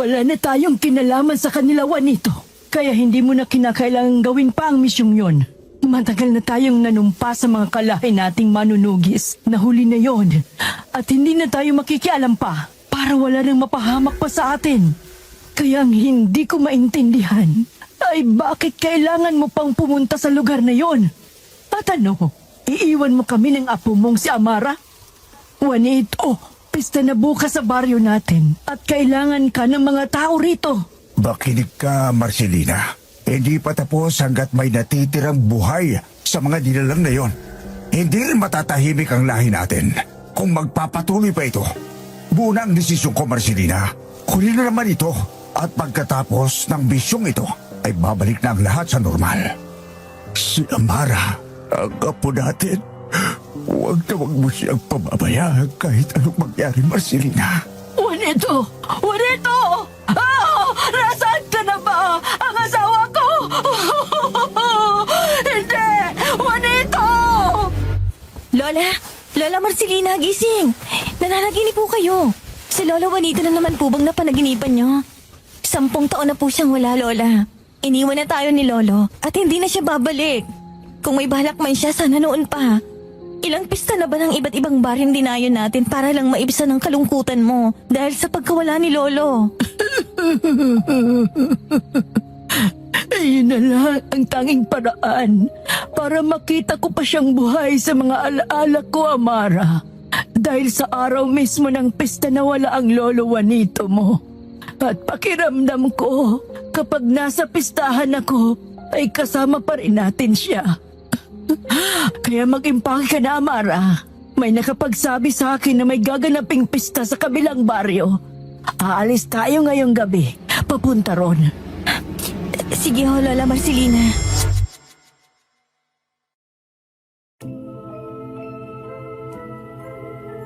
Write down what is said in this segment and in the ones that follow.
Wala na tayong kinalaman sa kanila, Juanito. Kaya hindi mo na kinakailangang gawin pa ang misyong yon. Matagal na tayong nanumpa sa mga kalahi nating manunugis. Nahuli na yon. At hindi na tayo makikialam pa para wala nang mapahamak pa sa atin. Kaya ang hindi ko maintindihan ay bakit kailangan mo pang pumunta sa lugar na yon? At ano, iiwan mo kami ng apo mong si Amara? Juanito, pista na bukas sa baryo natin at kailangan ka ng mga tao rito. Makinig ka, Marcelina. Hindi pa tapos hanggat may natitirang buhay sa mga nilalang na yon. Hindi rin matatahimik ang lahi natin kung magpapatuloy pa ito. Buo na ang desisyon ko, Marcelina. Huli na naman ito at pagkatapos ng bisyong ito ay babalik na ang lahat sa normal. Si Amara, ang apo natin. Huwag na huwag mo siyang pababayaan kahit anong mangyari, Marcelina. Juanito! Juanito! Nasaan ka na ba? Ang asawa ko! Hindi! Juanito! Lola! Lola Marcelina, gising! Nananaginip po kayo. Si Lola Juanito na naman po bang napanaginipan nyo? 10 taon na po siyang wala, Lola. Iniwan na tayo ni Lolo at hindi na siya babalik. Kung may balak man siya, sana noon pa. Ilang pista na ba ng iba't ibang baryong dinayo natin para lang maibsan ang kalungkutan mo dahil sa pagkawala ni Lolo? Ayun na lang ang tanging paraan para makita ko pa siyang buhay sa mga alaala ko, Amara. Dahil sa araw mismo ng pista na wala ang lolo Juanito mo. At pakiramdam ko, kapag nasa pistahan ako, ay kasama pa rin natin siya. Kaya mag-impake ka na, Amara. May nakapagsabi sa akin na may gaganaping pista sa kabilang baryo. Aalis tayo ngayong gabi. Papunta ron. Sige ho, Lola Marcelina.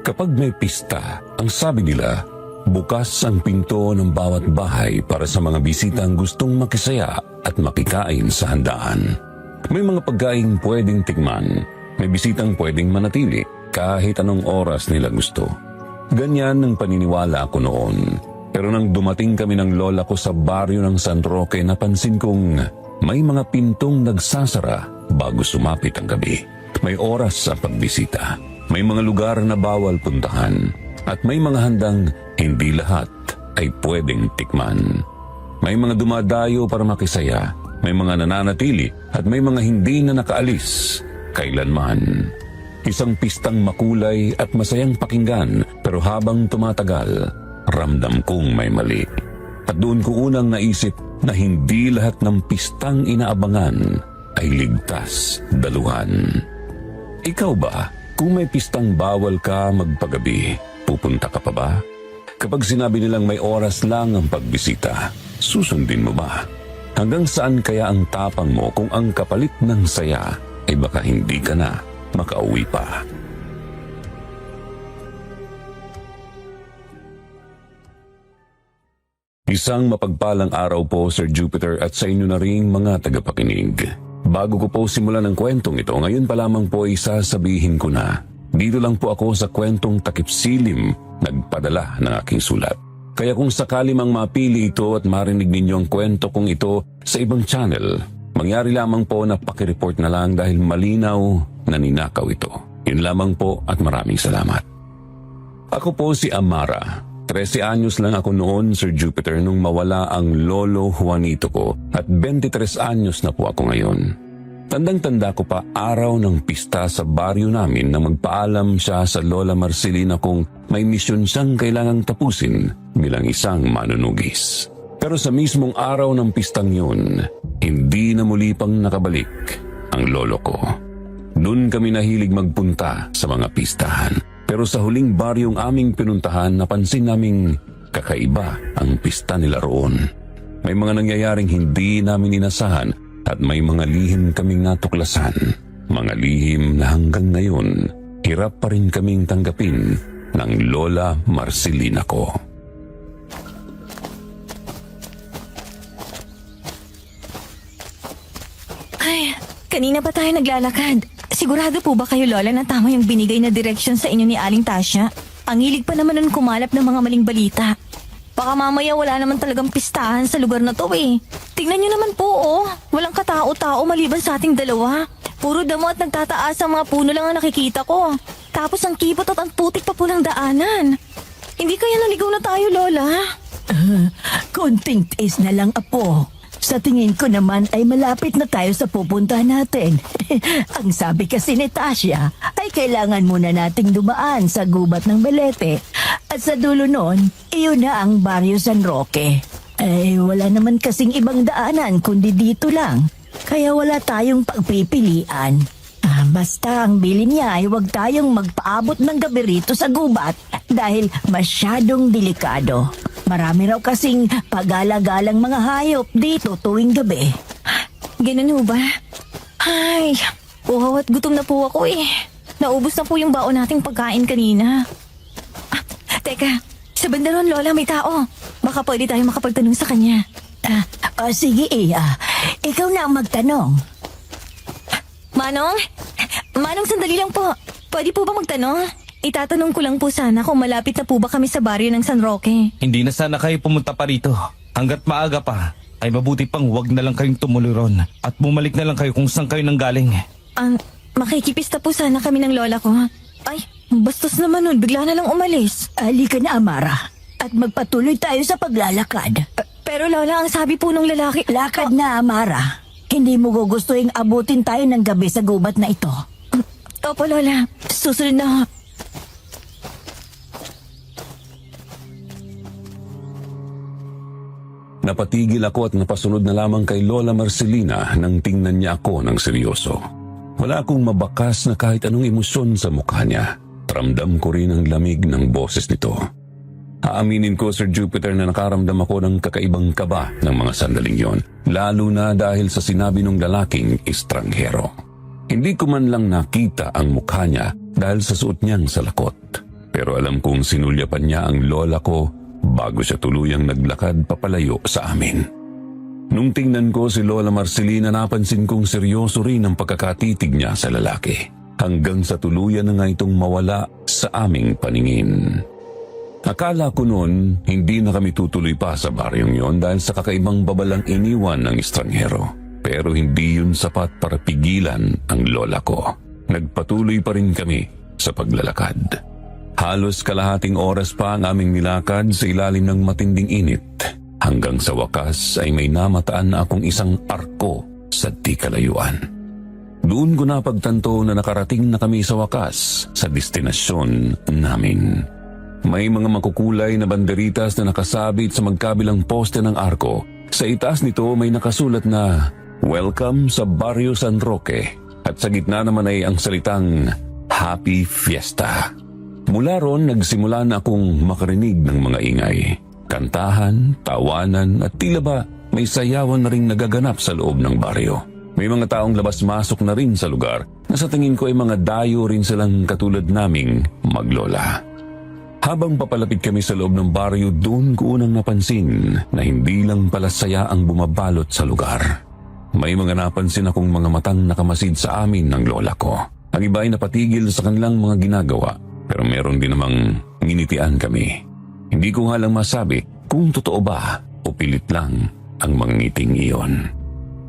Kapag may pista, ang sabi nila, bukas ang pinto ng bawat bahay para sa mga bisitang gustong makisaya at makikain sa handaan. May mga pagkain pwedeng tikman, may bisitang pwedeng manatili kahit anong oras nila gusto. Ganyan ang paniniwala ko noon. Pero nang dumating kami ng lola ko sa baryo ng San Roque, napansin kong may mga pintong nagsasara bago sumapit ang gabi. May oras sa pagbisita, may mga lugar na bawal puntahan, at may mga handang hindi lahat ay pwedeng tikman. May mga dumadayo para makisaya, may mga nananatili at may mga hindi na nakaalis kailanman. Isang pistang makulay at masayang pakinggan, pero habang tumatagal, ramdam kong may mali. At doon ko unang naisip na hindi lahat ng pistang inaabangan ay ligtas daluhan. Ikaw ba, kung may pistang bawal ka magpagabi, pupunta ka pa ba? Kapag sinabi nilang may oras lang ang pagbisita, susundin mo ba? Hanggang saan kaya ang tapang mo kung ang kapalit ng saya ay baka hindi ka na makauwi pa? Isang mapagpalang araw po, Sir Jupiter, at sa inyo na ring mga tagapakinig. Bago ko po simulan ang kwentong ito, ngayon pa lamang po ay sasabihin ko na, dito lang po ako sa kwentong Takip Silim nagpadala ng aking sulat. Kaya kung sakali mang mapili ito at marinig ninyo ang kwento kong ito sa ibang channel, mangyari lamang po na pakireport na lang dahil malinaw na ninakaw ito. Yun lamang po at maraming salamat. Ako po si Amara. 13 anyos lang ako noon, Sir Jupiter, nung mawala ang lolo Juanito ko at 23 anyos na po ako ngayon. Tandang-tanda ko pa araw ng pista sa baryo namin na magpaalam siya sa Lola Marcelina kung may misyon siyang kailangang tapusin bilang isang manunugis. Pero sa mismong araw ng pistang yun, hindi na muli pang nakabalik ang lolo ko. Noon kami nahilig magpunta sa mga pistahan. Pero sa huling baryong aming pinuntahan, napansin naming kakaiba ang pista nila roon. May mga nangyayaring hindi namin inasahan at may mga lihim kaming natuklasan. Mga lihim na hanggang ngayon, hirap pa rin kaming tanggapin ng Lola Marcelina ko. Ay, kanina pa tayo naglalakad. Sigurado po ba kayo, Lola, na tama yung binigay na direksyon sa inyo ni Aling Tasya? Ang hilig pa naman nun kumalap ng mga maling balita. Baka mamaya wala naman talagang pistahan sa lugar na to eh. Tingnan nyo naman po oh. Walang katao-tao maliban sa ating dalawa. Puro damo at nagtataas ang mga puno lang ang nakikita ko. Tapos ang kibot at ang putik pa po ng daanan. Hindi kaya naligaw na tayo, Lola? Konting tiis na lang, Apo. Sa tingin ko naman ay malapit na tayo sa pupuntahan natin. Ang sabi kasi ni Tasha ay kailangan muna nating dumaan sa gubat ng Balete. At sa dulo nun, iyon na ang Barrio San Roque. Wala naman kasing ibang daanan kundi dito lang. Kaya wala tayong pagpipilian. Basta ang bilin niya ay huwag tayong magpaabot ng gabi rito sa gubat dahil masyadong delikado. Marami raw kasing pagala-galang mga hayop dito tuwing gabi. Ganun ho ba? Ay, uhaw at gutom na po ako eh. Naubos na po yung baon nating pagkain kanina. Teka, sa bandaron, Lola, may tao. Baka pwede tayo makapagtanong sa kanya. Sige, Iya. Ikaw na ang magtanong. Manong? Manong, sandali lang po. Pwede po ba magtanong? Itatanong ko lang po sana kung malapit na po ba kami sa baryo ng San Roque. Hindi na sana kayo pumunta pa rito. Hanggat maaga pa, ay mabuti pang huwag na lang kayong tumuloy ron at bumalik na lang kayo kung saan kayo nanggaling. Makikipista po sana kami ng lola ko. Ay, bastos naman nun, bigla na lang umalis. Halika na, Amara. At magpatuloy tayo sa paglalakad. Pero Lola, ang sabi po ng lalaki... Lakad na, Amara. Hindi mo gugustuhin abutin tayo ng gabi sa gubat na ito. Opo, Lola. Susunod na ho. Napatigil ako at napasunod na lamang kay Lola Marcelina nang tingnan niya ako ng seryoso. Wala akong mabakas na kahit anong emosyon sa mukha niya. Ramdam ko rin ang lamig ng boses nito. Aaminin ko, Sir Jupiter, na nakaramdam ako ng kakaibang kaba ng mga sandaling yon, lalo na dahil sa sinabi ng lalaking estranghero. Hindi ko man lang nakita ang mukha niya dahil sa suot niyang salakot. Pero alam kong sinulyapan niya ang lola ko bago siya tuluyang naglakad papalayo sa amin. Nung tingnan ko si Lola Marcelina, napansin kong seryoso rin ang pagkakatitig niya sa lalaki. Hanggang sa tuluyan na nga itong mawala sa aming paningin. Akala ko noon, hindi na kami tutuloy pa sa baryong yon dahil sa kakaibang babalang iniwan ng estranghero. Pero hindi yun sapat para pigilan ang lola ko. Nagpatuloy pa rin kami sa paglalakad. Halos kalahating oras pa ang aming nilakad sa ilalim ng matinding init. Hanggang sa wakas ay may namataan na akong isang arko sa di kalayuan. Doon ko napagtanto na nakarating na kami sa wakas sa destinasyon namin. May mga makukulay na banderitas na nakasabit sa magkabilang poste ng arko. Sa itaas nito may nakasulat na "Welcome sa Barrio San Roque" at sa gitna naman ay ang salitang "Happy Fiesta". Mula ron nagsimula na akong makarinig ng mga ingay. Kantahan, tawanan at tila ba may sayawan na rin nagaganap sa loob ng baryo. May mga taong labas-masok na rin sa lugar na sa tingin ko ay mga dayo rin silang katulad naming maglola. Habang papalapit kami sa loob ng baryo, doon ko unang napansin na hindi lang pala saya ang bumabalot sa lugar. May mga napansin akong mga matang nakamasid sa amin ng lola ko. Ang iba ay napatigil sa kanilang mga ginagawa, pero meron din namang nginitian kami. Hindi ko nga lang masabi kung totoo ba o pilit lang ang mga ngiting iyon.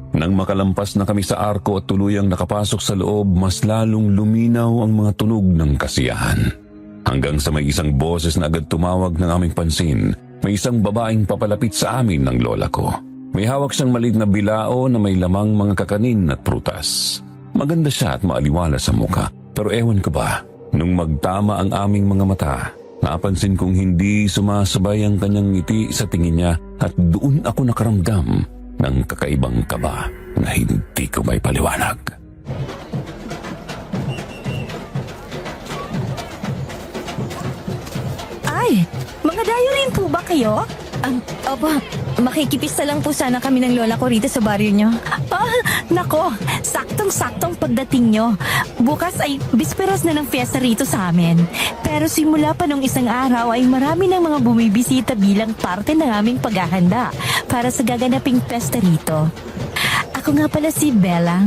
Nang makalampas na kami sa arko at tuluyang nakapasok sa loob, mas lalong luminaw ang mga tunog ng kasiyahan. Hanggang sa may isang boses na agad tumawag ng aming pansin. May isang babaeng papalapit sa amin ng lola ko. May hawak siyang maliit na bilao na may lamang mga kakanin at prutas. Maganda siya at maaliwala sa mukha. Pero ewan ko ba, nung magtama ang aming mga mata, napansin kong hindi sumasabay ang kanyang ngiti sa tingin niya at doon ako nakaramdam ng kakaibang kaba na hindi ko may paliwanag. Ay, mga dayo rin po ba kayo? Opo, makikipista lang po sana kami ng lola ko rito sa baryo nyo. Nako, saktong-saktong pagdating nyo. Bukas ay bisperas na ng fiesta rito sa amin. Pero simula pa nung isang araw ay marami ng mga bumibisita bilang parte ng aming paghahanda para sa gaganaping fiesta rito. Ako nga pala si Bella.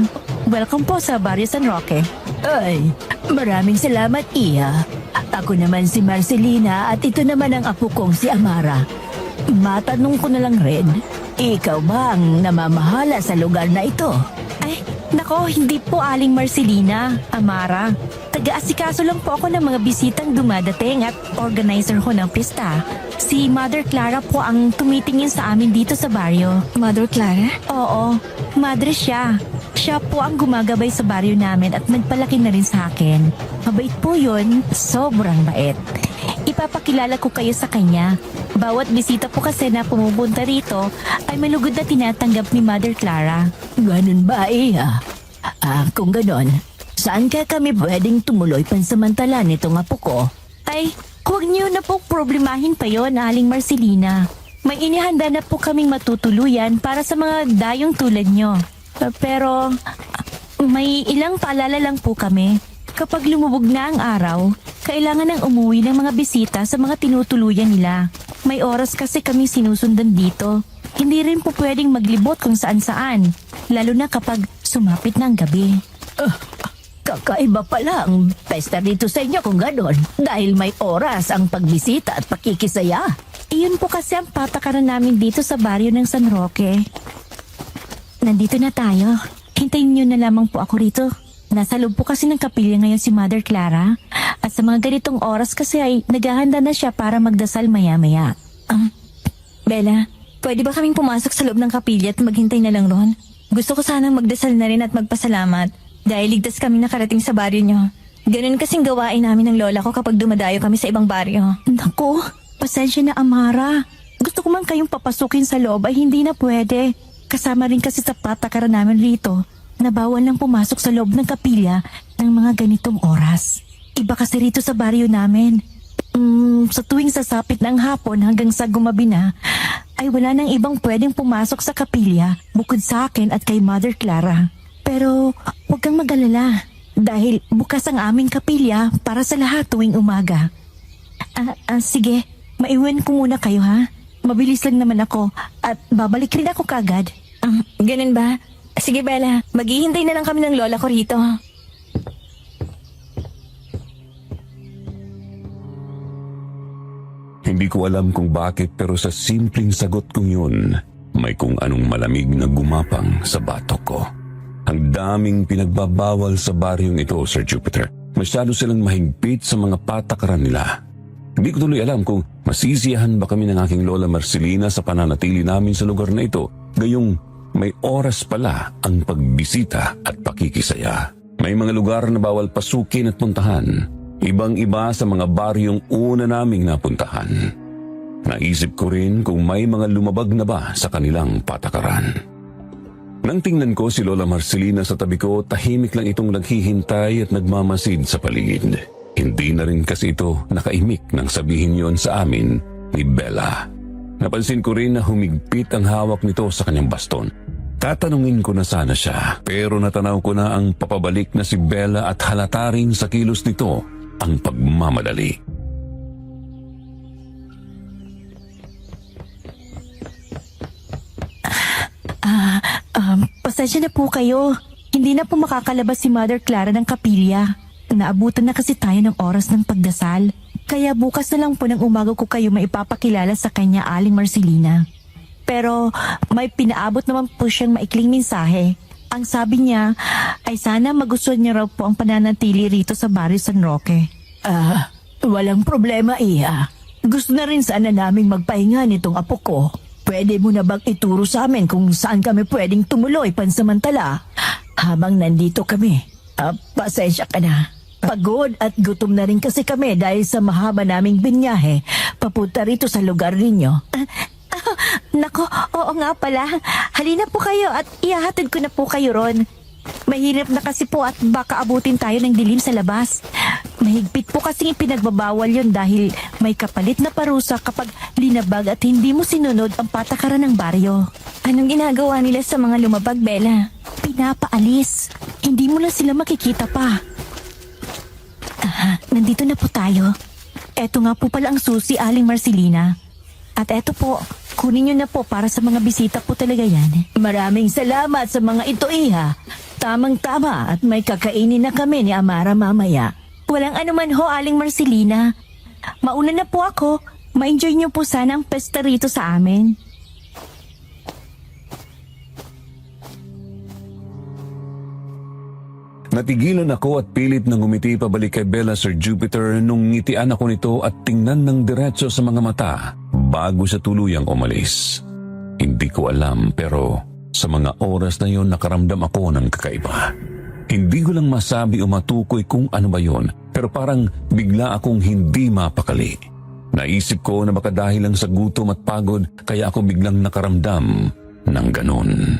Welcome po sa Barrio San Roque. Ay, maraming salamat, Iya. Ako naman si Marcelina at ito naman ang apo kong si Amara. Matanong ko na lang rin, ikaw ba ang namamahala sa lugar na ito? Ay, nako, hindi po Aling Marcelina, Amara. Taga-asikaso lang po ako ng mga bisitang dumadating at organizer ko ng pista. Si Mother Clara po ang tumitingin sa amin dito sa baryo. Mother Clara? Oo, madre siya. Siya po ang gumagabay sa baryo namin at nagpalaki na rin sa akin. Mabait po yun, sobrang bait. Ipapakilala ko kayo sa kanya. Bawat bisita po kasi na pumupunta rito ay malugod na tinatanggap ni Mother Clara. Ganun ba, Iha? Kung ganon, saan ka kami pwedeng tumuloy pansamantala nitong apo ko? Ay, huwag niyo na po problemahin pa yon, Aling Marcelina. May inihanda na po kaming matutuluyan para sa mga dayong tulad nyo. Pero may ilang paalala lang po kami. Kapag lumubog na ang araw, kailangan nang umuwi ng mga bisita sa mga tinutuluyan nila. May oras kasi kami sinusundan dito. Hindi rin po pwedeng maglibot kung saan-saan, lalo na kapag sumapit na ang gabi. Kakaiba pala ang pesta dito sa inyo kung ganon, dahil may oras ang pagbisita at pakikisaya. Iyon po kasi ang patakaran namin dito sa baryo ng San Roque. Nandito na tayo. Hintayin niyo na lamang po ako rito. Nasa loob po kasi ng kapilya ngayon si Mother Clara. At sa mga ganitong oras kasi ay naghahanda na siya para magdasal maya-maya. Bella, pwede ba kaming pumasok sa loob ng kapilya at maghintay na lang ron? Gusto ko sanang magdasal na rin at magpasalamat dahil ligtas kami nakarating sa baryo niyo. Ganun kasing gawain namin ng lola ko kapag dumadayo kami sa ibang baryo. Naku, pasensya na, Amara. Gusto ko man kayong papasukin sa loob ay hindi na pwede. Kasama rin kasi sa patakaran namin rito na bawal lang pumasok sa loob ng kapilya ng mga ganitong oras. Iba kasi rito sa baryo namin. Sa tuwing sasapit ng hapon hanggang sa gumabi na, ay wala nang ibang pwedeng pumasok sa kapilya bukod sa akin at kay Mother Clara. Pero huwag kang mag-alala dahil bukas ang aming kapilya para sa lahat tuwing umaga. Sige, maiwan ko muna kayo ha. Mabilis lang naman ako at babalik rin ako kagad. Ganun ba? Sige Bella, maghihintay na lang kami ng lola ko rito. Hindi ko alam kung bakit pero sa simpleng sagot kong yun, may kung anong malamig na gumapang sa batok ko. Ang daming pinagbabawal sa baryong ito, Sir Jupiter. Masyado silang mahigpit sa mga patakaran nila. Hindi ko tuloy alam kung masisiyahan ba kami ng aking Lola Marcelina sa pananatili namin sa lugar na ito, gayong may oras pala ang pagbisita at pakikisaya. May mga lugar na bawal pasukin at puntahan. Ibang-iba sa mga baryong una naming napuntahan. Naisip ko rin kung may mga lumabag na ba sa kanilang patakaran. Nang tingnan ko si Lola Marcelina sa tabi ko, tahimik lang itong naghihintay at nagmamasid sa paligid. Hindi na rin kasi ito nakaimik nang sabihin yon sa amin ni Bella. Napansin ko rin na humigpit ang hawak nito sa kanyang baston. Tatanungin ko na sana siya, pero natanaw ko na ang papabalik na si Bella at halata rin sa kilos nito ang pagmamadali. Pasensya na po kayo. Hindi na po makakalabas si Mother Clara ng kapilya. Naabutan na kasi tayo ng oras ng pagdasal. Kaya bukas na lang po ng umaga ko kayo maipapakilala sa kanya, Aling Marcelina. Pero may pinaabot naman po siyang maikling mensahe. Ang sabi niya ay sana magustuhan niya raw po ang pananatili rito sa baryo San Roque. Walang problema, Iha. Gusto na rin sana naming magpahinga nitong apo ko. Pwede mo na bang ituro sa amin kung saan kami pwedeng tumuloy pansamantala habang nandito kami? Pasensya ka na. Pagod at gutom na rin kasi kami dahil sa mahaba naming binyahe papunta rito sa lugar ninyo. Nako, oo nga pala. Halina po kayo at ihahatid ko na po kayo ron. Mahirap na kasi po at baka abutin tayo ng dilim sa labas. Mahigpit po kasing ipinagbabawal yon dahil may kapalit na parusa kapag linabag at hindi mo sinunod ang patakaran ng baryo. Anong ginagawa nila sa mga lumabag, Bella? Pinapaalis. Hindi mo na sila makikita pa. Nandito na po tayo. Eto nga po pala ang susi, Aling Marcelina. At eto po, kunin nyo na po para sa mga bisita po talaga yan. Maraming salamat sa mga ito, Iha. Tamang-tama at may kakainin na kami ni Amara mamaya. Walang anuman ho, Aling Marcelina. Mauna na po ako. Ma-enjoy niyo po sana ang pesta rito sa amin. Natigilan ako at pilit na ngumiti pabalik kay Bella, Sir Jupiter, nung ngitian ako nito at tingnan ng diretso sa mga mata bago siya tuluyang umalis. Hindi ko alam pero sa mga oras na yon nakaramdam ako ng kakaiba. Hindi ko lang masabi o matukoy kung ano ba yon, pero parang bigla akong hindi mapakali. Naisip ko na baka dahil lang sa gutom at pagod kaya ako biglang nakaramdam ng ganun.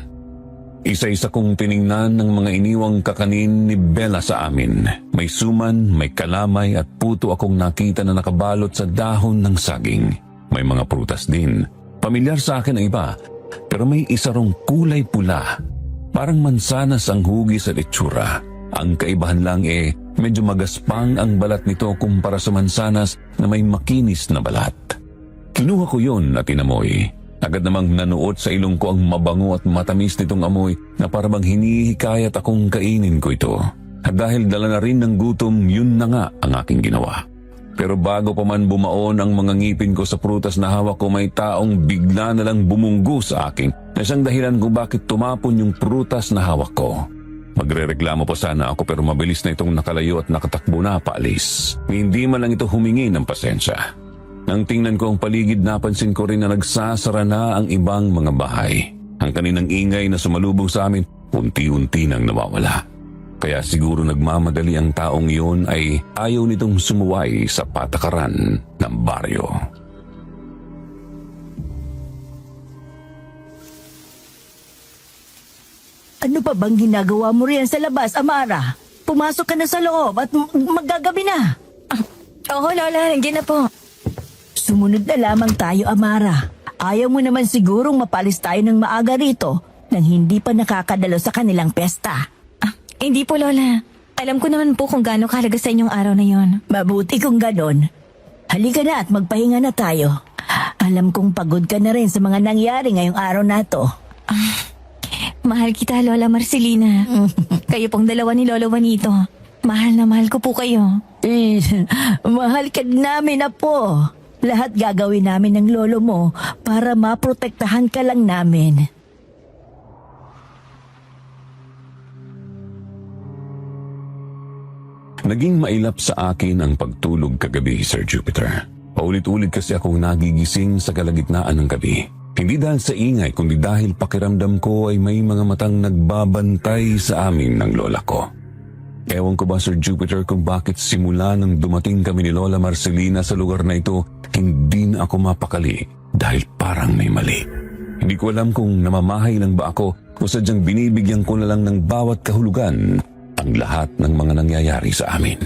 Isa-isa kong tiningnan ng mga iniwang kakanin ni Bella sa amin. May suman, may kalamay at puto akong nakita na nakabalot sa dahon ng saging. May mga prutas din. Pamilyar sa akin ang iba, pero may isa rong kulay pula. Parang mansanas ang hugis at itsura. Ang kaibahan lang medyo magaspang ang balat nito kumpara sa mansanas na may makinis na balat. Kinuha ko yun at inamoy. Agad namang nanuot sa ilong ko ang mabango at matamis nitong amoy na parang hinihikayat akong kainin ko ito. At dahil dala na rin ng gutom, yun na nga ang aking ginawa. Pero bago pa man bumaon ang mga ngipin ko sa prutas na hawak ko, may taong bigla na lang bumunggo sa akin na siyang dahilan kung bakit tumapon yung prutas na hawak ko. Magrereklamo pa sana ako pero mabilis na itong nakalayo at nakatakbo na paalis. Hindi man lang ito humingi ng pasensya. Nang tingnan ko ang paligid, napansin ko rin na nagsasara na ang ibang mga bahay. Ang kaninang ingay na sumalubong sa amin, unti-unti nang nawawala. Kaya siguro nagmamadali ang taong iyon ay ayaw nitong sumuway sa patakaran ng baryo. Ano pa bang ginagawa mo riyan sa labas, Amara? Pumasok ka na sa loob at maggagabi na. Oo, Lola, nandiyan na po. Sumunod na lamang tayo, Amara. Ayaw mo naman sigurong mapalis tayo ng maaga rito nang hindi pa nakakadalo sa kanilang pesta. Hindi po, Lola. Alam ko naman po kung gaano kahalaga sa inyong araw na yon. Mabuti kung ganon. Halika na at magpahinga na tayo. Alam kong pagod ka na rin sa mga nangyari ngayong araw na to. Mahal kita, Lola Marcelina. Kayo pong dalawa ni Lolo Juanito. Mahal na mahal ko po kayo. Mahal ka namin na po. Lahat gagawin namin ng lolo mo para maprotektahan ka lang namin. Naging mailap sa akin ang pagtulog kagabi, Sir Jupiter. Paulit-ulit kasi akong nagigising sa kalagitnaan ng gabi. Hindi dahil sa ingay, kundi dahil pakiramdam ko ay may mga matang nagbabantay sa amin ng lola ko. Ewan ko ba, Sir Jupiter, kung bakit simula nang dumating kami ni Lola Marcelina sa lugar na ito, hindi na ako mapakali dahil parang may mali. Hindi ko alam kung namamahay lang ba ako o sadyang binibigyan ko na lang ng bawat kahulugan ang lahat ng mga nangyayari sa amin.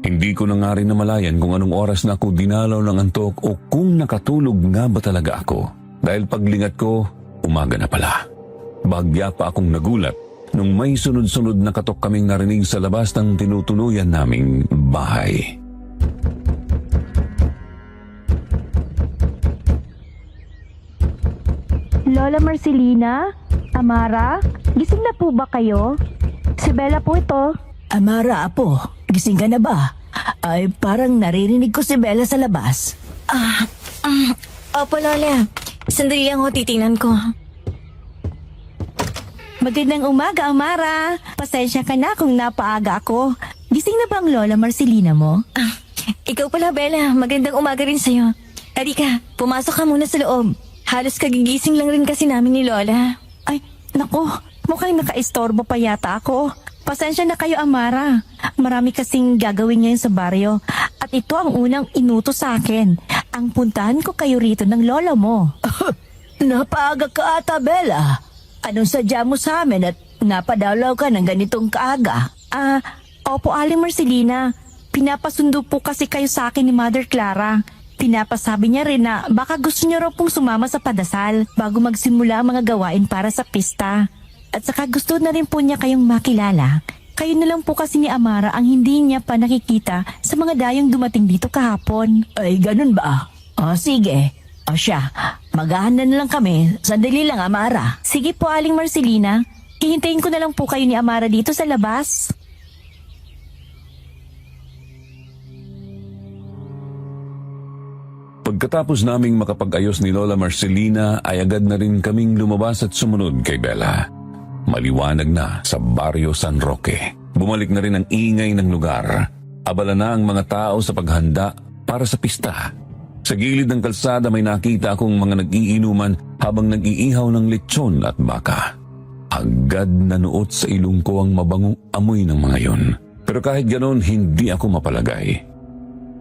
Hindi ko na nga rin namalayan kung anong oras na ako dinalaw ng antok o kung nakatulog nga ba talaga ako. Dahil paglingat ko, umaga na pala. Bagya pa akong nagulat nung may sunod-sunod na katok kaming narinig sa labas ng tinutuluyan naming bahay. Lola Marcelina? Amara? Gising na po ba kayo? Si Bella po ito. Amara, apo, gising ka na ba? Ay, parang naririnig ko si Bella sa labas. Opo, Lola. Sandali lang ho, titingnan ko. Magandang umaga, Amara. Pasensya ka na kung napaaga ako. Gising na ba ang Lola Marcelina mo? Ikaw pala, Bella. Magandang umaga rin sa'yo. Halika, pumasok ka muna sa loob. Halos kagigising lang rin kasi namin ni Lola. Ay, naku, mukhang nakaistorbo pa yata ako. Pasensya na kayo, Amara. Marami kasing gagawin ngayon sa baryo. At ito ang unang inutos sa akin. Ang puntahan ko kayo rito ng lola mo. Napaaga ka ata, Bella. Anong sadya mo sa amin at napadalaw ka ng ganitong kaaga? Opo, Aling Marcelina. Pinapasundo po kasi kayo sa akin ni Mother Clara. Pinapasabi niya rin na baka gusto niyo raw pong sumama sa padasal bago magsimula ang mga gawain para sa pista. At saka gusto na rin po niya kayong makilala. Kayo na lang po kasi ni Amara ang hindi niya pa nakikita sa mga dayong dumating dito kahapon. Ay, ganun ba? Sige. Siya, maghahanda na lang kami. Sandali lang, Amara. Sige po, Aling Marcelina. Hihintayin ko na lang po kayo ni Amara dito sa labas. Pagkatapos naming makapag-ayos ni Lola Marcelina ay agad na rin kaming lumabas at sumunod kay Bella. Maliwanag na sa baryo San Roque. Bumalik na rin ang ingay ng lugar. Abala na ang mga tao sa paghanda para sa pista. Sa gilid ng kalsada may nakita akong mga nag-iinuman habang nag-iihaw ng lechon at baka. Agad na nuot sa ilong ko ang mabangong amoy ng mga yun. Pero kahit ganoon, hindi ako mapalagay.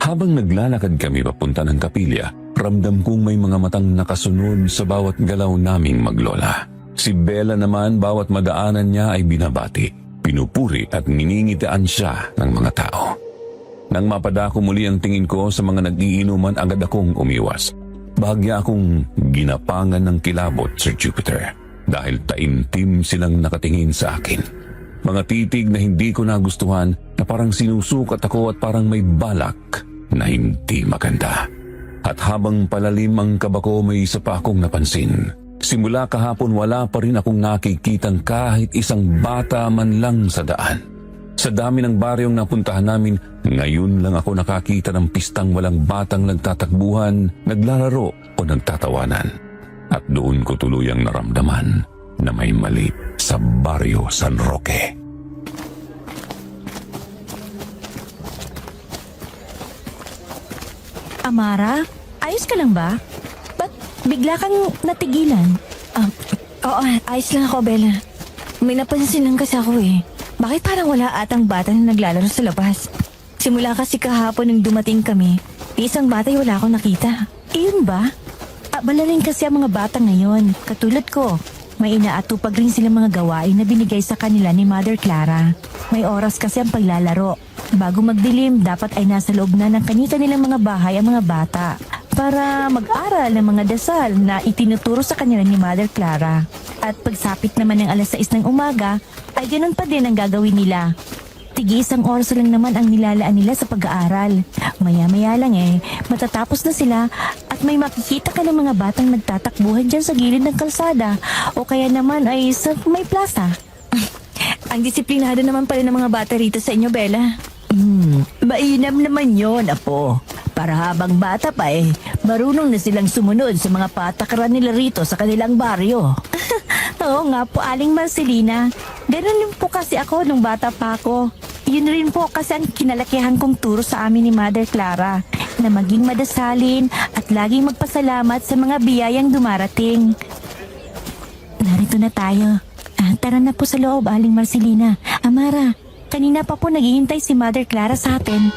Habang naglalakad kami papunta ng kapilya, ramdam kong may mga matang nakasunod sa bawat galaw naming maglola. Si Bella naman, bawat madaanan niya ay binabati, pinupuri at niningitian siya ng mga tao. Nang mapadako muli ang tingin ko sa mga nag-iinuman, agad akong umiwas. Bahagya akong ginapangan ng kilabot, Sir Jupiter, dahil taimtim silang nakatingin sa akin. Mga titig na hindi ko nagustuhan, na parang sinusukat ako at parang may balak na hindi maganda. At habang palalim ang kaba ko, may isa pa akong napansin. Simula kahapon wala pa rin akong nakikitang kahit isang bata man lang sa daan. Sa dami ng baryong napuntahan namin, ngayon lang ako nakakita ng pistang walang batang nagtatakbuhan, naglalaro o nagtatawanan. At doon ko tuluyang naramdaman na may mali sa baryo San Roque. Amara, ayos ka lang ba? Ba't bigla kang natigilan? Oo, ayos lang ako, Bella. May napansin lang kasi ako eh. Bakit parang wala atang bata na naglalaro sa labas? Simula kasi kahapon nung dumating kami, isang bata ay wala akong nakita. Iyon ba? Abala rin kasi ang mga bata ngayon. Katulad ko, may inaatupag rin silang mga gawain na binigay sa kanila ni Mother Clara. May oras kasi ang paglalaro. Bago magdilim, dapat ay nasa loob na ng kani-kanilang mga bahay ang mga bata para mag-aral ng mga dasal na itinuturo sa kanila ni Mother Clara. At pagsapit naman ng alas 6 ng umaga, ay ganun pa din ang gagawin nila. Tigi-isang oras lang naman ang nilalaan nila sa pag-aaral. Maya-maya lang matatapos na sila at may makikita ka ng mga batang nagtatakbuhan dyan sa gilid ng kalsada o kaya naman ay sa may plaza. Ang disiplinado naman pala ng mga bata rito sa inyo, Bella. Mainam naman yon, Apo. Para habang bata pa marunong na silang sumunod sa mga patakaran nila rito sa kanilang baryo. Oo nga po, Aling Marcelina. Ganun din po kasi ako nung bata pa ako. Yun rin po kasi ang kinalakihan kong turo sa amin ni Mother Clara, na maging madasalin at laging magpasalamat sa mga biyayang dumarating. Narito na tayo. Tara na po sa loob, Aling Marcelina. Amara, kanina pa po naghihintay si Mother Clara sa atin.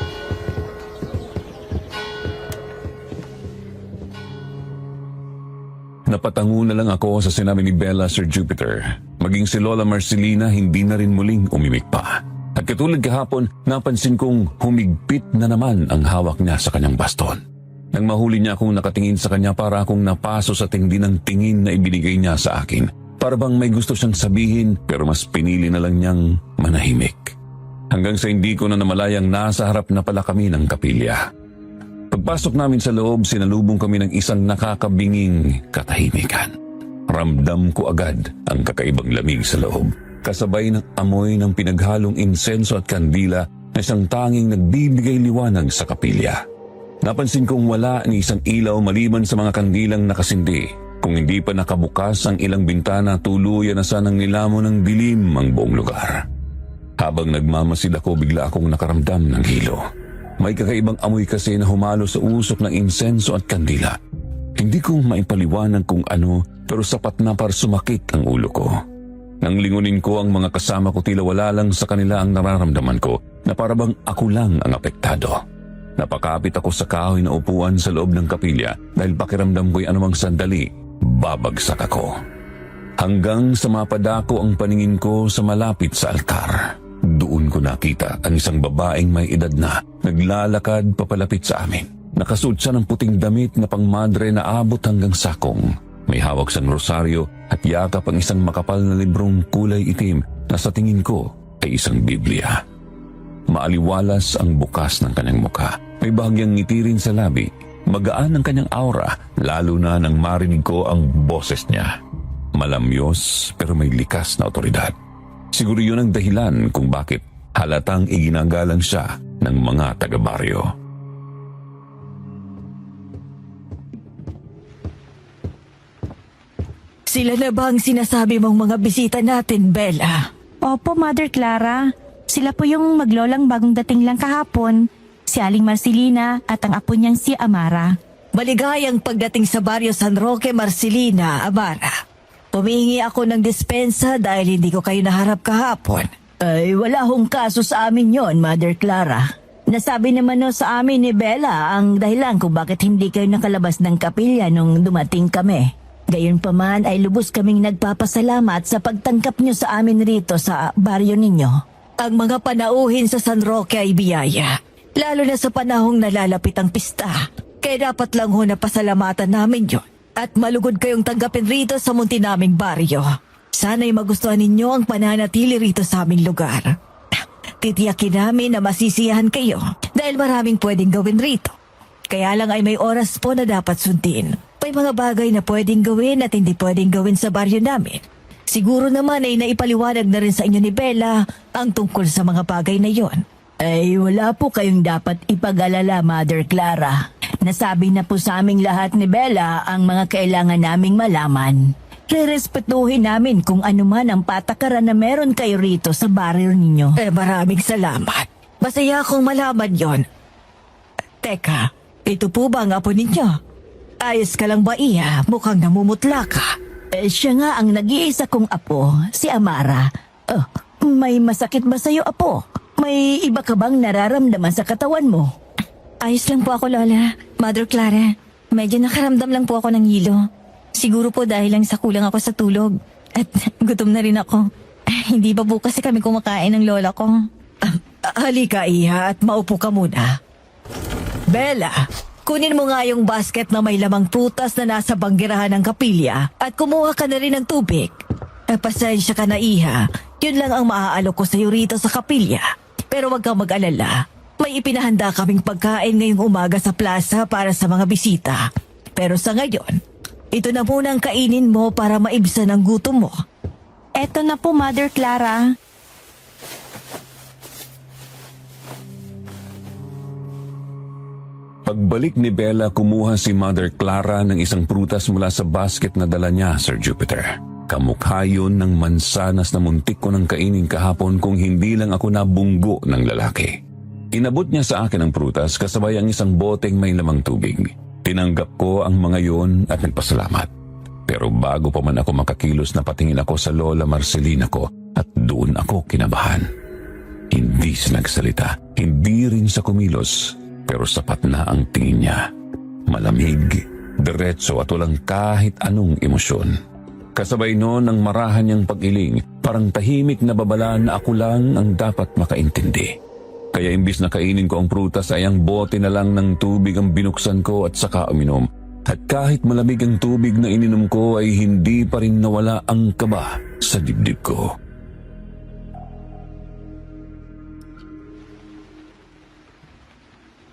Napatango na lang ako sa sinabi ni Bella, Sir Jupiter. Maging si Lola Marcelina hindi na rin muling umimik pa. At katulad kahapon, napansin kong humigpit na naman ang hawak niya sa kanyang baston. Nang mahuli niya akong nakatingin sa kanya, para akong napaso sa tindi ng tingin na ibinigay niya sa akin. Para bang may gusto siyang sabihin pero mas pinili na lang niyang manahimik. Hanggang sa hindi ko na namalayang nasa harap na pala kami ng kapilya. Pagpasok namin sa loob, sinalubong kami ng isang nakakabinging katahimikan. Ramdam ko agad ang kakaibang lamig sa loob, kasabay ng amoy ng pinaghalong insenso at kandila na isang tanging nagbibigay liwanag sa kapilya. Napansin kong wala ni isang ilaw maliban sa mga kandilang nakasindi. Kung hindi pa nakabukas ang ilang bintana, tuluyan na sanang nilamon ng dilim ang buong lugar. Habang nagmamasid ako, bigla akong nakaramdam ng hilo. May kakaibang amoy kasi na humalo sa usok ng insenso at kandila. Hindi ko maipaliwanag kung ano, pero sapat na para sumakit ang ulo ko. Nang lingunin ko ang mga kasama ko, tila wala lang sa kanila ang nararamdaman ko, na parabang ako lang ang apektado. Napakapit ako sa kahoy na upuan sa loob ng kapilya dahil pakiramdam ko'y anumang sandali, babagsak ako. Hanggang sa mapadako ang paningin ko sa malapit sa altar. Doon ko nakita ang isang babaeng may edad na naglalakad papalapit sa amin. Nakasuot siya ng puting damit na pangmadre na abot hanggang sakong. May hawak siyang rosaryo at yakap ang isang makapal na librong kulay itim na sa tingin ko ay isang Biblia. Maaliwalas ang bukas ng kanyang mukha. May bahagyang ngiti rin sa labi. Magaan ang kanyang aura, lalo na nang marinig ko ang boses niya. Malamyos pero may likas na otoridad. Siguro yun ang dahilan kung bakit halatang iginagalang siya ng mga taga-baryo. Sila na ba ang sinasabi mong mga bisita natin, Bella? Opo, Mother Clara. Sila po yung maglolang bagong dating lang kahapon. Si Aling Marcelina at ang apo niyang si Amara. Maligayang pagdating sa Barrio San Roque, Marcelina, Amara. Pumingi ako ng dispensa dahil hindi ko kayo naharap kahapon. Ay, wala hong kaso sa amin yon, Mother Clara. Nasabi naman no sa amin ni Bella ang dahilan kung bakit hindi kayo nakalabas ng kapilya nung dumating kami. Gayunpaman ay lubos kaming nagpapasalamat sa pagtangkap nyo sa amin rito sa baryo ninyo. Ang mga panauhin sa San Roque ay biyaya, lalo na sa panahong nalalapit ang pista. Kaya dapat lang ho na pasalamatan namin yun at malugod kayong tanggapin rito sa munti naming baryo. Sana'y magustuhan ninyo ang pananatili rito sa aming lugar. Titiyakin namin na masisiyahan kayo dahil maraming pwedeng gawin rito. Kaya lang ay may oras po na dapat sundin. May mga bagay na pwedeng gawin at hindi pwedeng gawin sa baryo namin. Siguro naman ay naipaliwanag na rin sa inyo ni Bella ang tungkol sa mga bagay na yon. Ay, wala po kayong dapat ipag-alala, Mother Clara. Nasabi na po sa aming lahat ni Bella ang mga kailangan naming malaman. Rerespetuhin namin kung ano man ang patakaran na meron kayo rito sa baryo ninyo. Maraming salamat. Masaya akong malaman yon. Teka, ito po ba ang apo ninyo? Ayos ka lang ba, Iya? Mukhang namumutla ka. Siya nga ang nag-iisa kong apo, si Amara. May masakit ba sa'yo, apo? May iba ka bang nararamdaman sa katawan mo? Ayos lang po ako, Lola. Mother Clara, medyo nakaramdam lang po ako ng hilo. Siguro po dahil lang sa kulang ako sa tulog. At gutom na rin ako. Hindi pa po kasi kami kumakain ng lola ko. Halika, Iha, at maupo ka muna. Bella, kunin mo nga yung basket na may lamang prutas na nasa banggirahan ng kapilya at kumuha ka na rin ng tubig. Pasensya ka na, Iha. Yun lang ang maaalok ko sa'yo rito sa kapilya. Pero wag kang mag-alala. May ipinahanda kaming pagkain ngayong umaga sa plaza para sa mga bisita. Pero sa ngayon, ito na muna ang kainin mo para maibsan ang gutom mo. Eto na po, Mother Clara. Pagbalik ni Bella, kumuha si Mother Clara ng isang prutas mula sa basket na dala niya, Sir Jupiter. Kamukha yun ng mansanas na muntik ko ng kainin kahapon kung hindi lang ako nabunggo ng lalaki. Inabot niya sa akin ang prutas kasabay ang isang boteng may lamang tubig. Tinanggap ko ang mga yon at nagpasalamat. Pero bago pa man ako makakilos, napatingin ako sa Lola Marcelina ko at doon ako kinabahan. Hindi siya nagsalita, hindi rin siya kumilos, pero sapat na ang tingin niya. Malamig, diretso at walang kahit anong emosyon. Kasabay noon ang marahan niyang pag-iling, parang tahimik na babala na ako lang ang dapat makaintindi. Kaya imbis na kainin ko ang prutas ay ang bote na lang ng tubig ang binuksan ko at saka uminom. At kahit malamig ang tubig na ininom ko ay hindi pa rin nawala ang kaba sa dibdib ko.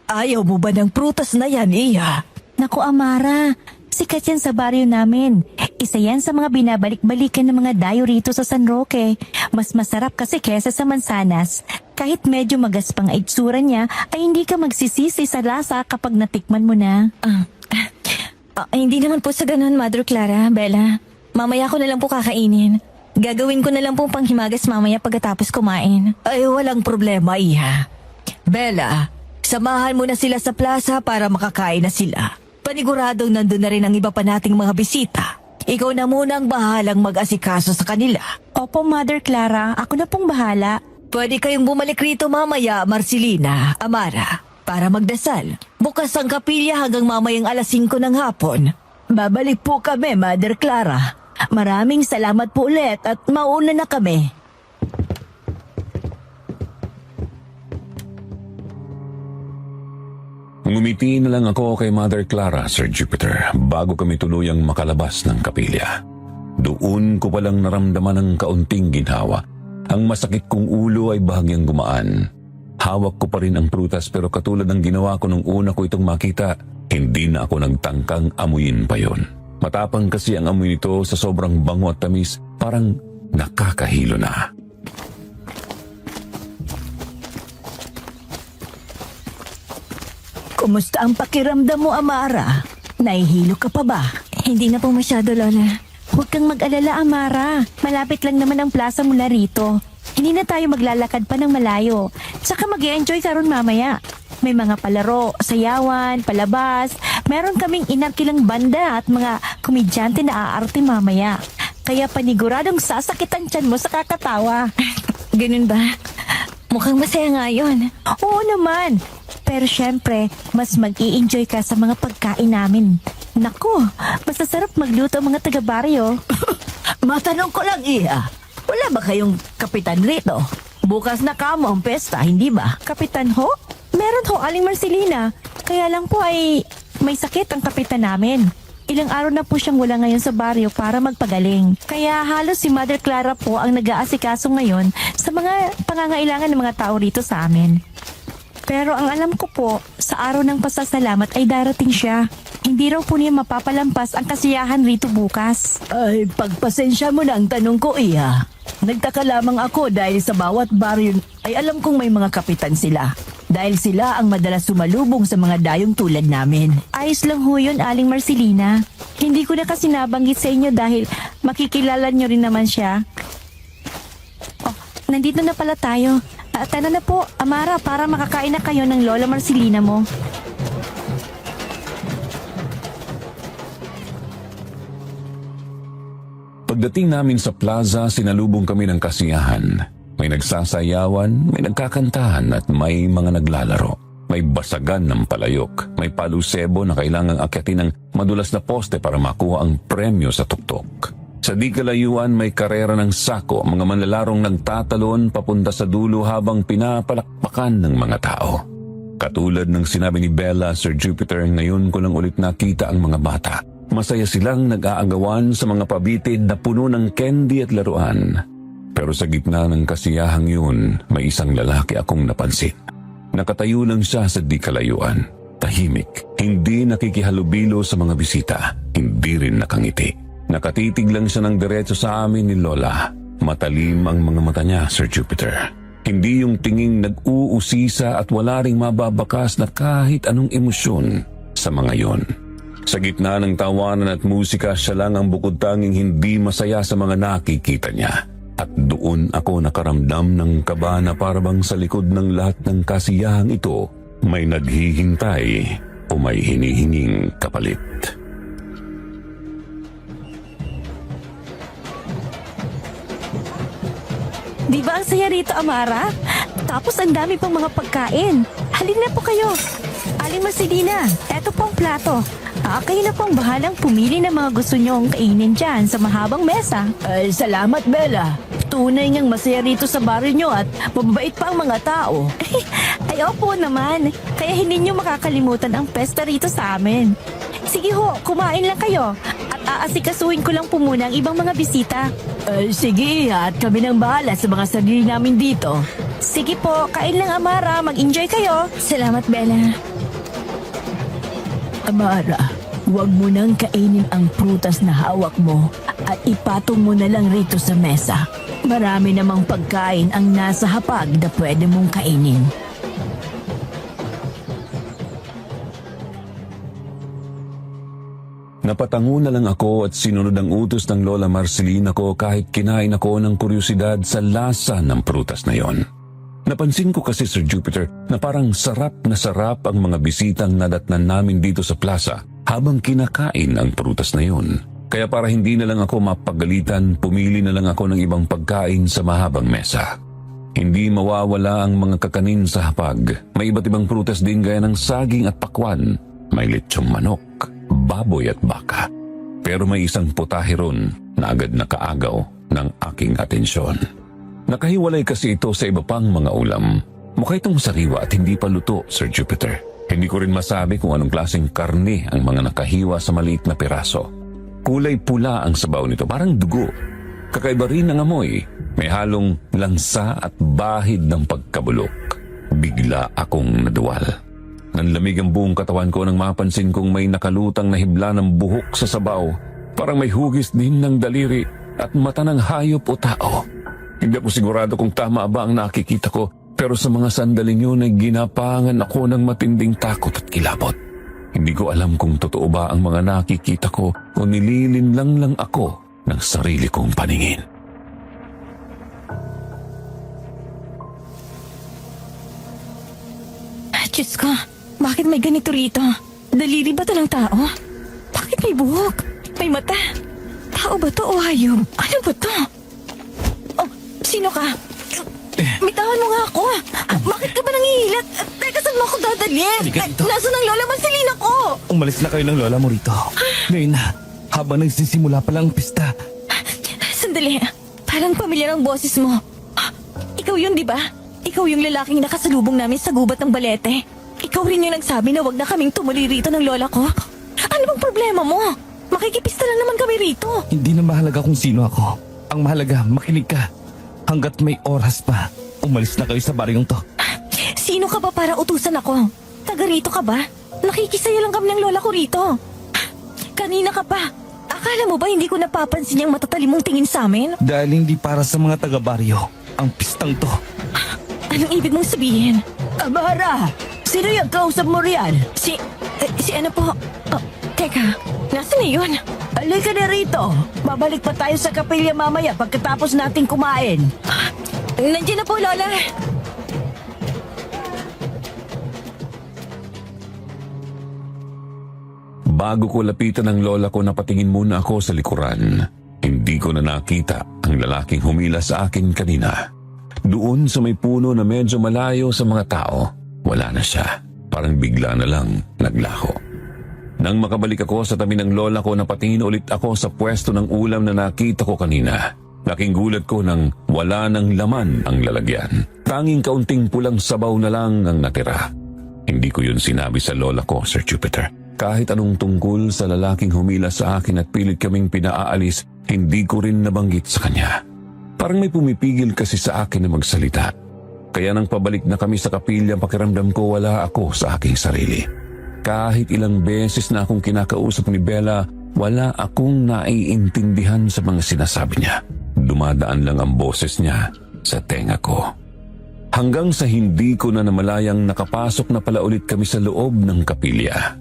Ayaw mo ba ng prutas na yan, Iya? Naku, Amara. Sikat yan sa baryo namin. Isa yan sa mga binabalik-balikan ng mga dayo rito sa San Roque. Mas masarap kasi kesa sa mansanas. Kahit medyo magaspang ang itsura niya, ay hindi ka magsisisi sa lasa kapag natikman mo na. Hindi naman po sa ganun, Mother Clara, Bella. Mamaya ko na lang po kakainin. Gagawin ko na lang po panghimagas mamaya pagkatapos kumain. Ay, walang problema, Iha. Bella, samahan mo na sila sa plaza para makakain na sila. Paniguradong nandun na rin ang iba pa nating mga bisita. Ikaw na muna ang bahalang mag-asikaso sa kanila. Opo, Mother Clara. Ako na pong bahala. Pwede kayong bumalik rito mamaya, Marcelina, Amara, para magdasal. Bukas ang kapilya hanggang mamayang 5:00 ng hapon. Babalik po kami, Mother Clara. Maraming salamat po ulit at mauna na kami. Ngumiti na lang ako kay Mother Clara, Sir Jupiter, bago kami tuluyang makalabas ng kapilya. Doon ko palang naramdaman ang kaunting ginhawa. Ang masakit kong ulo ay bahagyang gumaan. Hawak ko pa rin ang prutas pero katulad ng ginawa ko nung una ko itong makita, hindi na ako nagtangkang amuyin pa yon. Matapang kasi ang amoy nito sa sobrang bango at tamis, parang nakakahilo na. Kumusta ang pakiramdam mo, Amara? Nahihilo ka pa ba? Hindi na po masyado, Lola. Huwag kang mag-alala, Amara. Malapit lang naman ang plaza mula rito. Hindi na tayo maglalakad pa ng malayo. Saka mag-enjoy ka ron mamaya. May mga palaro, sayawan, palabas. Meron kaming inarkilang banda at mga komedyante na aarte mamaya. Kaya paniguradong sasakit ang tiyan mo sa kakatawa. Ganun ba? Mukhang masaya nga yun. Oo naman. Pero syempre, mas mag-i-enjoy ka sa mga pagkain namin. Naku, basta sarap magluto ang mga taga-baryo. Matanong ko lang, Iha. Wala ba kayong kapitan rito? Bukas na kamo ang pesta, hindi ba? Kapitan ho? Meron ho, Aling Marcelina. Kaya lang po ay may sakit ang kapitan namin. Ilang araw na po siyang wala ngayon sa baryo para magpagaling. Kaya halos si Mother Clara po ang nag-aasikaso ngayon sa mga pangangailangan ng mga tao rito sa amin. Pero ang alam ko po, sa araw ng pasasalamat ay darating siya. Hindi raw po niya mapapalampas ang kasiyahan rito bukas. Ay, pagpasensya mo na ang tanong ko, Iha. Nagtaka lamang ako dahil sa bawat baryo ay alam kong may mga kapitan sila. Dahil sila ang madalas sumalubong sa mga dayong tulad namin. Ayos lang ho yun, Aling Marcelina. Hindi ko na kasi nabanggit sa inyo dahil makikilala nyo rin naman siya. Oh, nandito na pala tayo. Tara na po, Amara, para makakain na kayo ng Lola Marcelina mo. Pagdating namin sa plaza, sinalubong kami ng kasiyahan. May nagsasayawan, may nagkakantahan at may mga naglalaro. May basagan ng palayok, may palusebo na kailangang akyatin ng madulas na poste para makuha ang premyo sa tuktok. Sa di kalayuan may karera ng sako, mga manlalarong nagtatalon papunta sa dulo habang pinapalakpakan ng mga tao. Katulad ng sinabi ni Bella, Sir Jupiter, ngayon ko lang ulit nakita ang mga bata. Masaya silang nag-aagawan sa mga pabitin na puno ng candy at laruan. Pero sa gitna ng kasiyahang yun, may isang lalaki akong napansin. Nakatayo lang siya sa di kalayuan. Tahimik, hindi nakikihalubilo sa mga bisita, hindi rin nakangiti. Nakatitig lang siya ng diretso sa amin ni Lola. Matalim ang mga mata niya, Sir Jupiter. Hindi yung tinging nag-uusisa at wala ring mababakas na kahit anong emosyon sa mga yon. Sa gitna ng tawanan at musika, siya lang ang bukod tanging hindi masaya sa mga nakikita niya. At doon ako nakaramdam ng kaba na parabang sa likod ng lahat ng kasiyahang ito, may naghihintay o may hinihinging kapalit. Di ba ang saya rito, Amara? Tapos ang dami pang mga pagkain. Halin na po kayo. Aling Marcelina, eto po ang plato. Kayo na pong bahalang pumili ng mga gusto nyong kainin dyan sa mahabang mesa. Ay, salamat, Bella. Tunay ngang masaya rito sa baryo nyo at mababait pa ang mga tao. Ay, opo naman. Kaya hindi nyo makakalimutan ang pesta rito sa amin. Sige ho, kumain lang kayo. At aasikasuhin ko lang po muna ang ibang mga bisita. Ay, sige, Iha, at kami nang bahala sa mga sarili namin dito. Sige po, kain lang, Amara. Mag-enjoy kayo. Salamat, Bella. Amara, huwag mo nang kainin ang prutas na hawak mo at ipatong mo na lang rito sa mesa. Marami namang pagkain ang nasa hapag na pwede mong kainin. Napatango na lang ako at sinunod ang utos ng Lola Marcelina ko kahit kinain ako ng kuryosidad sa lasa ng prutas na yon. Napansin ko kasi, Sir Jupiter, na parang sarap na sarap ang mga bisitang nadatnan namin dito sa plaza habang kinakain ang prutas na yon. Kaya para hindi na lang ako mapagalitan, pumili na lang ako ng ibang pagkain sa mahabang mesa. Hindi mawawala ang mga kakanin sa hapag. May iba't ibang prutas din gaya ng saging at pakwan. May lechong manok, baboy at baka. Pero may isang putahe ron na agad nakaagaw ng aking atensyon. Nakahiwalay kasi ito sa iba pang mga ulam. Mukha itong sariwa at hindi pa luto, Sir Jupiter. Hindi ko rin masabi kung anong klaseng karne ang mga nakahiwa sa maliit na piraso. Kulay pula ang sabaw nito, parang dugo. Kakaiba rin ang amoy. May halong lansa at bahid ng pagkabulok. Bigla akong naduwal. Nanlamig ang buong katawan ko nang mapansin kong may nakalutang na hibla ng buhok sa sabaw. Parang may hugis din ng daliri at mata ng hayop o tao. Hindi ako sigurado kung tama ba ang nakikita ko, pero sa mga sandaling yun ay ginapangan ako ng matinding takot at kilabot. Hindi ko alam kung totoo ba ang mga nakikita ko o nililinlang lang ako ng sarili kong paningin. Diyos ko, bakit may ganito rito? Daliri ba to ng tao? Bakit may buhok? May mata? Tao ba to o hayop? Ano ba to? Oh, sino ka? Bitawan mo nga ako. Bakit ka ba nangihilat? Teka, saan mo ako dadalhin? Halika dito. Nasaan ang Lola Marcelina ko? Umalis na kayo ng lola mo rito. Ngayon na, habang nagsisimula pa lang ang pista. Sandali, parang pamilyar ang boses mo. Ikaw yun, di ba? Ikaw yung lalaking nakasalubong namin sa gubat ng balete. Ikaw rin yung nagsabi na wag na kaming tumuli rito ng lola ko. Ano bang problema mo? Makikipista lang naman kami rito. Hindi na mahalaga kung sino ako. Ang mahalaga, makinig ka. Hanggat may oras pa, umalis na kayo sa baryong to. Sino ka ba para utusan ako? Taga rito ka ba? Nakikisaya lang kami ng lola ko rito. Kanina ka pa. Akala mo ba hindi ko napapansin yung matatalimong tingin sa amin? Dahil hindi para sa mga taga-baryo, ang pistang to. Anong ibig mong sabihin? Amara! Sino yung kausap mo riyan? Si ano po? Oh, teka, nasaan na yun? Halika na rito. Babalik pa tayo sa kapilya mamaya pagkatapos nating kumain. Nandiyan na po, Lola. Bago ko lapitan ng lola ko, napatingin muna ako sa likuran. Hindi ko na nakita ang lalaking humila sa akin kanina. Doon sa may puno na medyo malayo sa mga tao, wala na siya. Parang bigla na lang naglaho. Nang makabalik ako sa tabi ng lola ko, napatingin ulit ako sa pwesto ng ulam na nakita ko kanina. Laking gulat ko nang wala ng laman ang lalagyan. Tanging kaunting pulang sabaw na lang ang natira. Hindi ko yun sinabi sa lola ko, Sir Jupiter. Kahit anong tungkol sa lalaking humila sa akin at pilit kaming pinaalis, hindi ko rin nabanggit sa kanya. Parang may pumipigil kasi sa akin na magsalita. Kaya nang pabalik na kami sa kapilya, pakiramdam ko wala ako sa aking sarili. Kahit ilang beses na akong kinakausap ni Bella, wala akong naiintindihan sa mga sinasabi niya. Dumadaan lang ang boses niya sa tenga ko. Hanggang sa hindi ko na namalayang nakapasok na pala ulit kami sa loob ng kapilya.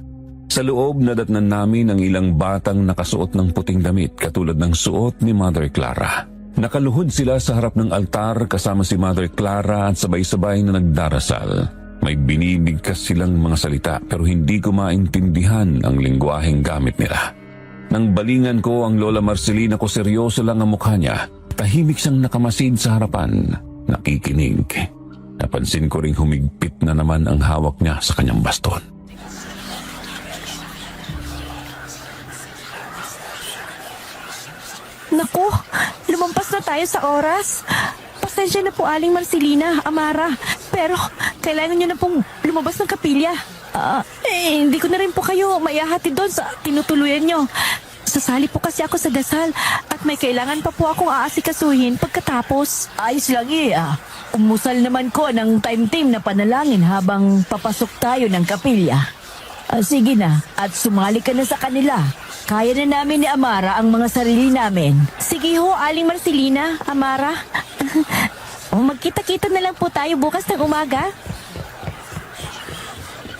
Sa loob, nadatnan namin ang ilang batang nakasuot ng puting damit katulad ng suot ni Mother Clara. Nakaluhod sila sa harap ng altar kasama si Mother Clara at sabay-sabay na nagdarasal. May binibigkas silang mga salita pero hindi ko maintindihan ang lingwaheng gamit nila. Nang balingan ko ang Lola Marcelina ko, seryoso lang ang mukha niya. Tahimik siyang nakamasid sa harapan, nakikinig. Napansin ko ring humigpit na naman ang hawak niya sa kanyang baston. Naku, lumampas na tayo sa oras. Pasensya na po, Aling Marcelina, Amara. Pero kailangan nyo na pong lumabas ng kapilya. Hindi ko na rin po kayo maihahatid doon sa tinutuluyan nyo. Sasali po kasi ako sa dasal at may kailangan pa po akong aasikasuhin pagkatapos. Ayos lang Umusal naman ko ng time-team na panalangin habang papasok tayo ng kapilya. Sige na, at sumali ka na sa kanila. Kaya na namin ni Amara ang mga sarili namin. Sige ho, Aling Marcelina, Amara. Magkita-kita na lang po tayo bukas ng umaga.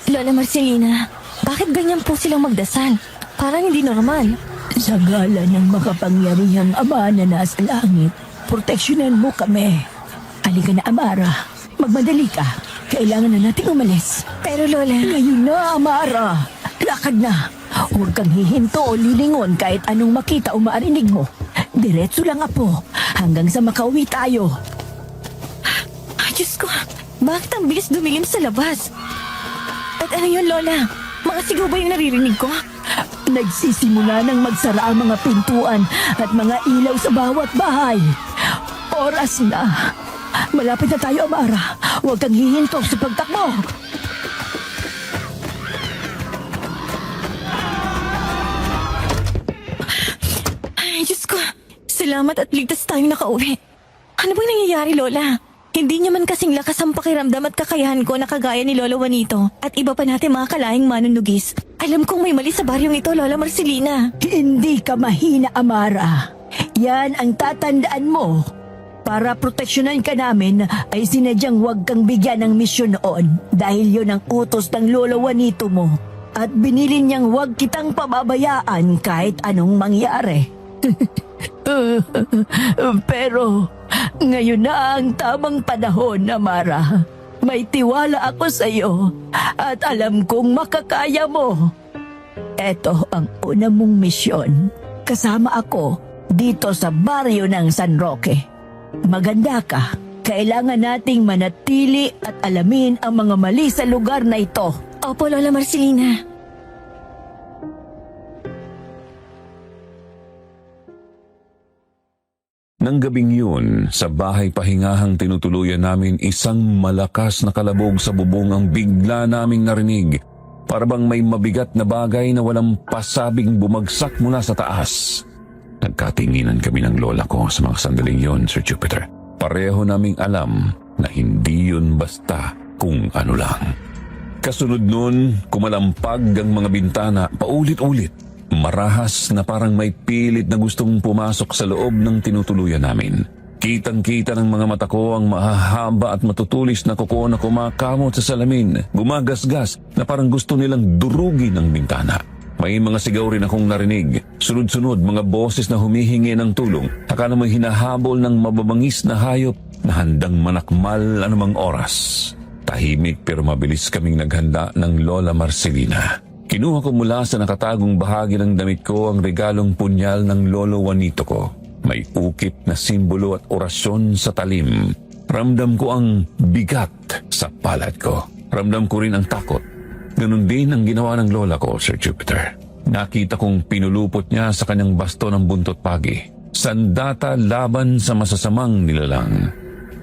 Lola Marcelina, bakit ganyan po silang magdasal? Parang hindi normal. Sa ngalan ng makapangyarihang Ama na nasa langit, proteksyonan mo kami. Halika na, Amara. Magmadali ka. Kailangan na natin umalis. Pero Lola... Ngayon na, Amara. Lakad na. Huwag kang hihinto o lilingon kahit anong makita o marinig mo. Diretso lang, Apo. Hanggang sa makauwi tayo. Diyos ko, bakit ang bilis dumilim sa labas? At ano yun, Lola? Mga sigaw ba yung naririnig ko? Nagsisimula ng magsara ang mga pintuan at mga ilaw sa bawat bahay. Oras na. Malapit na tayo, Amara. Huwag kang hihinto sa pagtakbo. Ay, Diyos ko. Salamat at ligtas tayong nakauwi. Ano bang nangyayari, Lola? Hindi niya man kasing lakas ang pakiramdam at kakayahan ko na kagaya ni Lolo Juanito at iba pa natin mga kalahing manunugis. Alam kong may mali sa baryong ito, Lola Marcelina. Hindi ka mahina, Amara. Yan ang tatandaan mo. Para proteksyonan ka namin ay sinadyang huwag kang bigyan ng misyon noon dahil yon ang utos ng Lolo Juanito mo. At binili niyang huwag kitang pababayaan kahit anong mangyari. Pero ngayon na ang tamang panahon, Amara. May tiwala ako sa iyo at alam kong makakaya mo. Ito ang una mong misyon. Kasama ako dito sa baryo ng San Roque. Maganda ka. Kailangan nating manatili at alamin ang mga mali sa lugar na ito. Opo, Lola Marcelina. Nang gabing yun, sa bahay pahingahang tinutuluyan namin, isang malakas na kalabog sa bubong ang bigla naming narinig. Para bang may mabigat na bagay na walang pasabing bumagsak mula sa taas. Nagkatinginan kami ng lola ko sa mga sandaling yon, Sir Jupiter. Pareho naming alam na hindi yun basta kung ano lang. Kasunod nun, kumalampag ang mga bintana paulit-ulit. Marahas na parang may pilit na gustong pumasok sa loob ng tinutuluyan namin. Kitang-kita ng mga mata ko ang mahahaba at matutulis na kuko na kumakamot sa salamin, gumagasgas na parang gusto nilang durugin ang bintana. May mga sigaw rin akong narinig, sunod-sunod mga boses na humihingi ng tulong, akala mo'y hinahabol ng mababangis na hayop na handang manakmal anumang oras. Tahimik pero mabilis kaming naghanda ng Lola Marcelina. Kinuha ko mula sa nakatagong bahagi ng damit ko ang regalong punyal ng Lolo Juanito ko. May ukit na simbolo at orasyon sa talim. Ramdam ko ang bigat sa palad ko. Ramdam ko rin ang takot. Ganun din ang ginawa ng lola ko, Sir Jupiter. Nakita kong pinulupot niya sa kanyang basto ng buntot pagi. Sandata laban sa masasamang nilalang.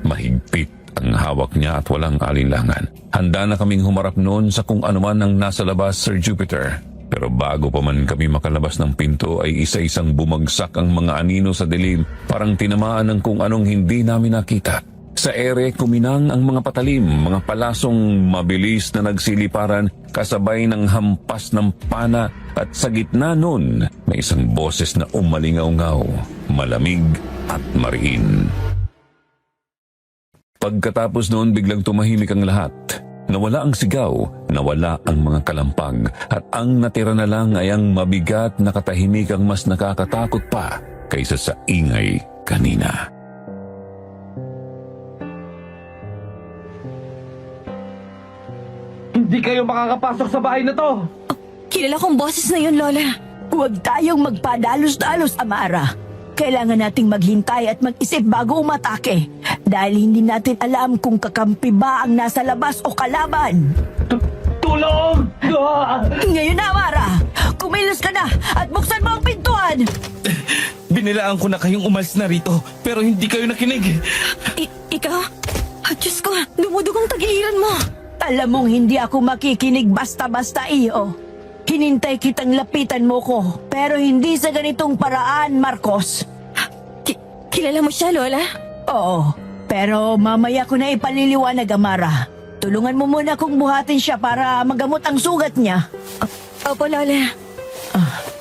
Mahigpit ang hawak niya at walang alinlangan. Handa na kaming humarap noon sa kung anuman ang nasa labas, Sir Jupiter. Pero bago pa man kami makalabas ng pinto ay isa-isang bumagsak ang mga anino sa dilim, parang tinamaan ng kung anong hindi namin nakita. Sa ere kuminang ang mga patalim, mga palasong mabilis na nagsiliparan kasabay ng hampas ng pana at sa gitna nun may isang boses na umalingaw-ngaw, malamig at mariin. Pagkatapos noon biglang tumahimik ang lahat. Nawala ang sigaw, nawala ang mga kalampag, at ang natira na lang ay ang mabigat na katahimikang mas nakakatakot pa kaysa sa ingay kanina. Hindi kayo makakapasok sa bahay na to! Kilala kong boses na yun, Lola. Huwag tayong magpadalos-dalos, Amara. Kailangan nating maghintay at mag-isip bago umatake dahil hindi natin alam kung kakampi ba ang nasa labas o kalaban. Tulong! Ngayon na, Amara! Kumilos ka na at buksan mo ang pintuan! Binilaan ko na kayong umalis na rito pero hindi kayo nakinig. Ikaw? Diyos ko, dumudugong tagiliran mo. Alam mong hindi ako makikinig basta-basta, iyo. Hinintay kitang lapitan mo ko, pero hindi sa ganitong paraan, Marcos. Kilala mo siya, Lola? Oo, pero mamaya ko na ipaliliwanag, Amara. Tulungan mo muna kong buhatin siya para magamot ang sugat niya. Opo, Lola.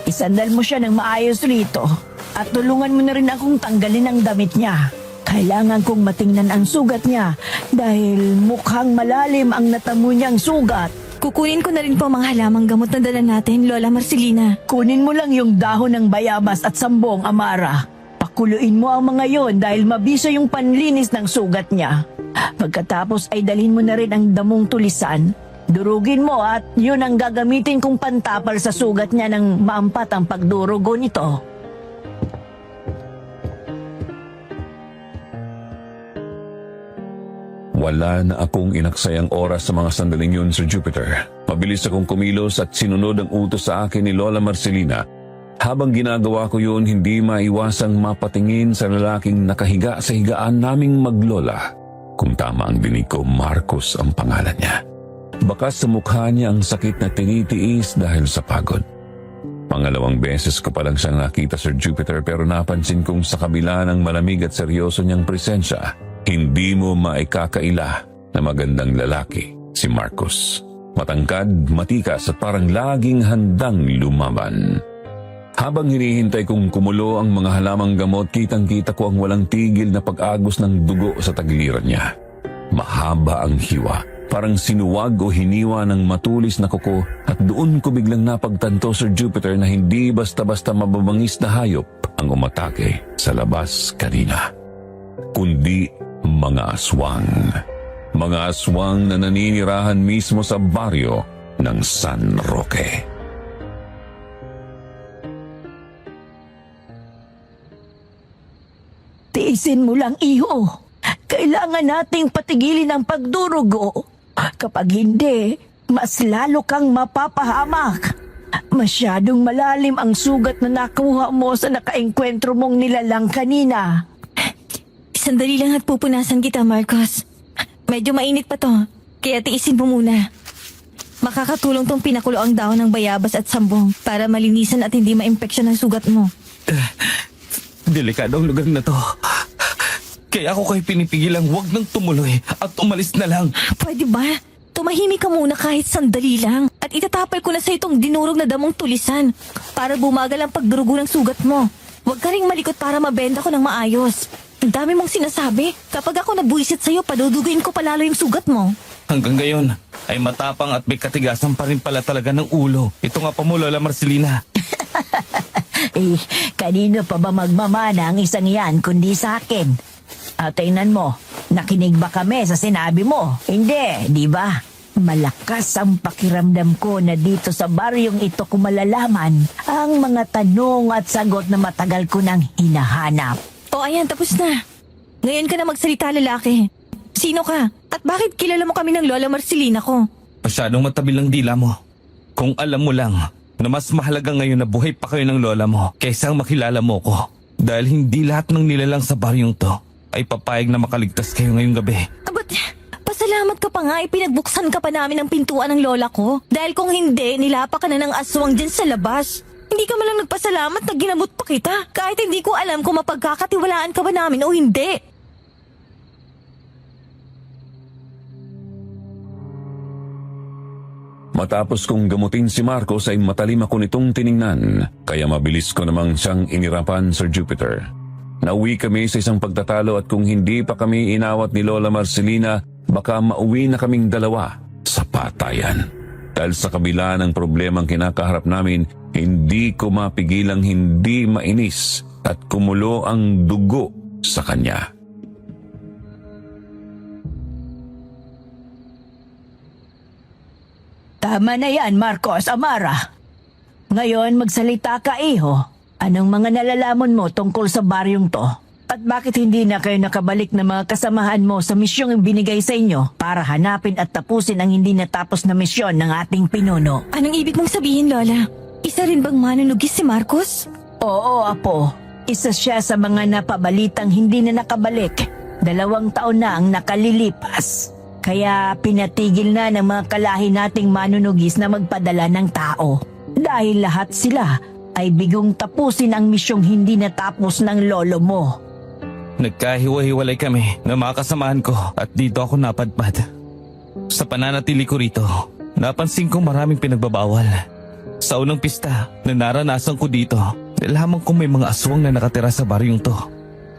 Isandal mo siya ng maayos rito at tulungan mo na rin akong tanggalin ang damit niya. Kailangan kong matingnan ang sugat niya dahil mukhang malalim ang natamo niyang sugat. Kukunin ko na rin po ang mga halamang gamot na dala natin, Lola Marcelina. Kunin mo lang yung dahon ng bayabas at sambong, Amara. Pakuluin mo ang mga yon dahil mabisa yung panlinis ng sugat niya. Pagkatapos ay dalhin mo na rin ang damong tulisan. Durugin mo at yun ang gagamitin kong pantapal sa sugat niya nang maampat ang pagdurugo nito. Wala na akong inaksayang oras sa mga sandaling yun, Sir Jupiter. Mabilis akong kumilos at sinunod ang utos sa akin ni Lola Marcelina. Habang ginagawa ko yun, hindi maiwasang mapatingin sa lalaking nakahiga sa higaan naming maglola. Kung tama ang dinig ko, Marcos ang pangalan niya. Bakas sa mukha niya ang sakit na tinitiis dahil sa pagod. Pangalawang beses ko pa lang siyang nakita, Sir Jupiter, pero napansin kong sa kabila ng malamig at seryoso niyang presensya, hindi mo maikakaila na magandang lalaki si Marcos. Matangkad, matikas at parang laging handang lumaban. Habang hinihintay kong kumulo ang mga halamang gamot, kitang-kita ko ang walang tigil na pag-agos ng dugo sa tagiliran niya. Mahaba ang hiwa, Parang sinuwag o hiniwa ng matulis na kuko at doon ko biglang napagtanto, Sir Jupiter, na hindi basta-basta mababangis na hayop ang umatake sa labas kanina, kundi mga aswang. Mga aswang na naninirahan mismo sa baryo ng San Roque. Tiisin mo lang, iho. Kailangan nating patigilin ang pagdurugo. Kapag hindi, mas lalo kang mapapahamak. Masyadong malalim ang sugat na nakuha mo sa nakaengkwentro mong nilalang kanina. Sandali lang at pupunasan kita, Marcos. Medyo mainit pa to, kaya tiisin mo muna. Makakatulong tong pinakulo ang dahon ng bayabas at sambong para malinisan at hindi maimpeksyon ang sugat mo. Delikado ang lugar na to. Kaya ako kayo pinipigilang huwag nang tumuloy at umalis na lang. Pwede ba? Tumahimik ka muna kahit sandali lang at itatapal ko na sa itong dinurog na damong tulisan para bumagal ang pagdurugo ng sugat mo. Huwag ka ring malikot para mabenta ko ng maayos. Ang dami mong sinasabi. Kapag ako nabuisit sa'yo, paduduguin ko palalo yung sugat mo. Hanggang ngayon ay matapang at may katigasan pa rin pala talaga ng ulo. Ito nga pa mo, Lola Marcelina. Kanino pa ba magmamana ang isang yan kundi sa akin? Tingnan mo, nakinig ba kami sa sinabi mo? Hindi, di ba? Malakas ang pakiramdam ko na dito sa baryong ito ko malalaman ang mga tanong at sagot na matagal ko nang hinahanap. O ayan, tapos na. Ngayon ka na magsalita, lalaki. Sino ka? At bakit kilala mo kami ng Lola Marcelina ko? Masyadong matabil ang dila mo. Kung alam mo lang na mas mahalaga ngayon na buhay pa kayo ng lola mo kaysa ang makilala mo ko. Dahil hindi lahat ng nilalang sa baryong to ay papayag na makaligtas kayo ngayong gabi. Ba't pasalamat ka pa nga, ipinagbuksan ka pa namin ang pintuan ng lola ko. Dahil kung hindi, nilapa ka na ng aswang dyan sa labas. Hindi ka malang nagpasalamat na ginamot pa kita. Kahit hindi ko alam kung mapagkakatiwalaan ka ba namin o hindi. Matapos kong gamutin si Marcos ay matalim ako nitong tiningnan, kaya mabilis ko namang siyang inirapan, Sir Jupiter. Nauwi kami sa isang pagtatalo at kung hindi pa kami inawat ni Lola Marcelina, baka mauwi na kaming dalawa sa patayan. Dahil sa kabila ng problemang kinakaharap namin, hindi ko mapigilang hindi mainis at kumulo ang dugo sa kanya. Tama na yan, Marcos, Amara. Ngayon, magsalita ka, iho. Anong mga nalalaman mo tungkol sa baryong to? At bakit hindi na kayo nakabalik ng mga kasamahan mo sa misyong binigay sa inyo para hanapin at tapusin ang hindi natapos na misyon ng ating pinuno? Anong ibig mong sabihin, Lola? Isa rin bang manunugis si Marcos? Oo, Apo. Isa siya sa mga napabalitang hindi na nakabalik. 2 taon na ang nakalilipas. Kaya pinatigil na ng mga kalahi nating manunugis na magpadala ng tao. Dahil lahat sila ay bigong tapusin ang misyong hindi natapos ng lolo mo. Nagkahiwa-hiwalay kami na mga kasamahan ko at dito ako napadpad. Sa pananatili ko rito, napansin kong maraming pinagbabawal. Sa unang pista na naranasan ko dito, nalaman kong may mga aswang na nakatira sa baryong to.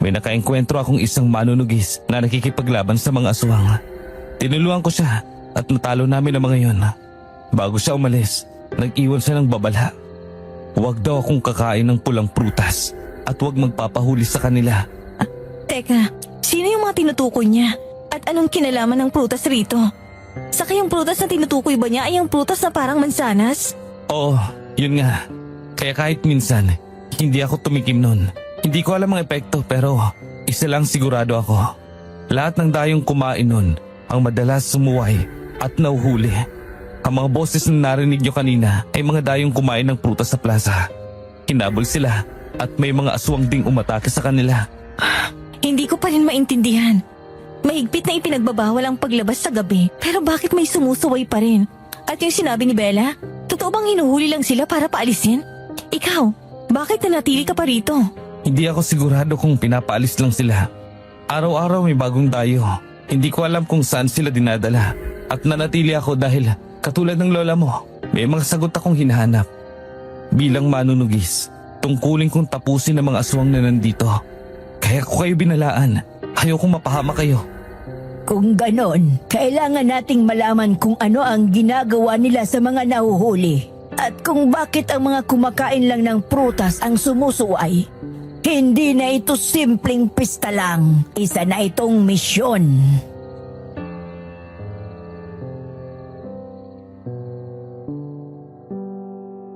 May nakaengkwentro akong isang manunugis na nakikipaglaban sa mga aswang. Tinulungan ko siya at natalo namin ang mga yon. Bago siya umalis, nag-iwan siya ng babala. Huwag daw akong kakain ng pulang prutas at huwag magpapahuli sa kanila. Teka, sino yung mga tinutukoy niya? At anong kinalaman ng prutas rito? Saka yung prutas na tinutukoy ba niya ay yung prutas na parang mansanas? Oo, yun nga. Kaya kahit minsan, hindi ako tumikim nun. Hindi ko alam ang epekto pero isa lang sigurado ako. Lahat ng dayong kumain nun ang madalas sumuway at nauhuli. Ang mga boses na narinig nyo kanina ay mga dayong kumain ng prutas sa plaza. Hinabol sila at may mga aswang ding umatake sa kanila. Hindi ko pa rin maintindihan. Mahigpit na ipinagbabawal ang paglabas sa gabi pero bakit may sumusuway pa rin? At yung sinabi ni Bella, totoo bang hinuhuli lang sila para paalisin? Ikaw, bakit nanatili ka pa rito? Hindi ako sigurado kung pinapaalis lang sila. Araw-araw may bagong dayo. Hindi ko alam kung saan sila dinadala. At nanatili ako dahil katulad ng lola mo, may mga sagot akong hinahanap. Bilang manunugis, tungkulin kong tapusin ang mga aswang na nandito. Kaya ko kayo binalaan. Ayokong mapahama kayo. Kung ganon, kailangan nating malaman kung ano ang ginagawa nila sa mga nahuhuli. At kung bakit ang mga kumakain lang ng prutas ang sumusuway. Hindi na ito simpleng pista lang. Isa na itong misyon.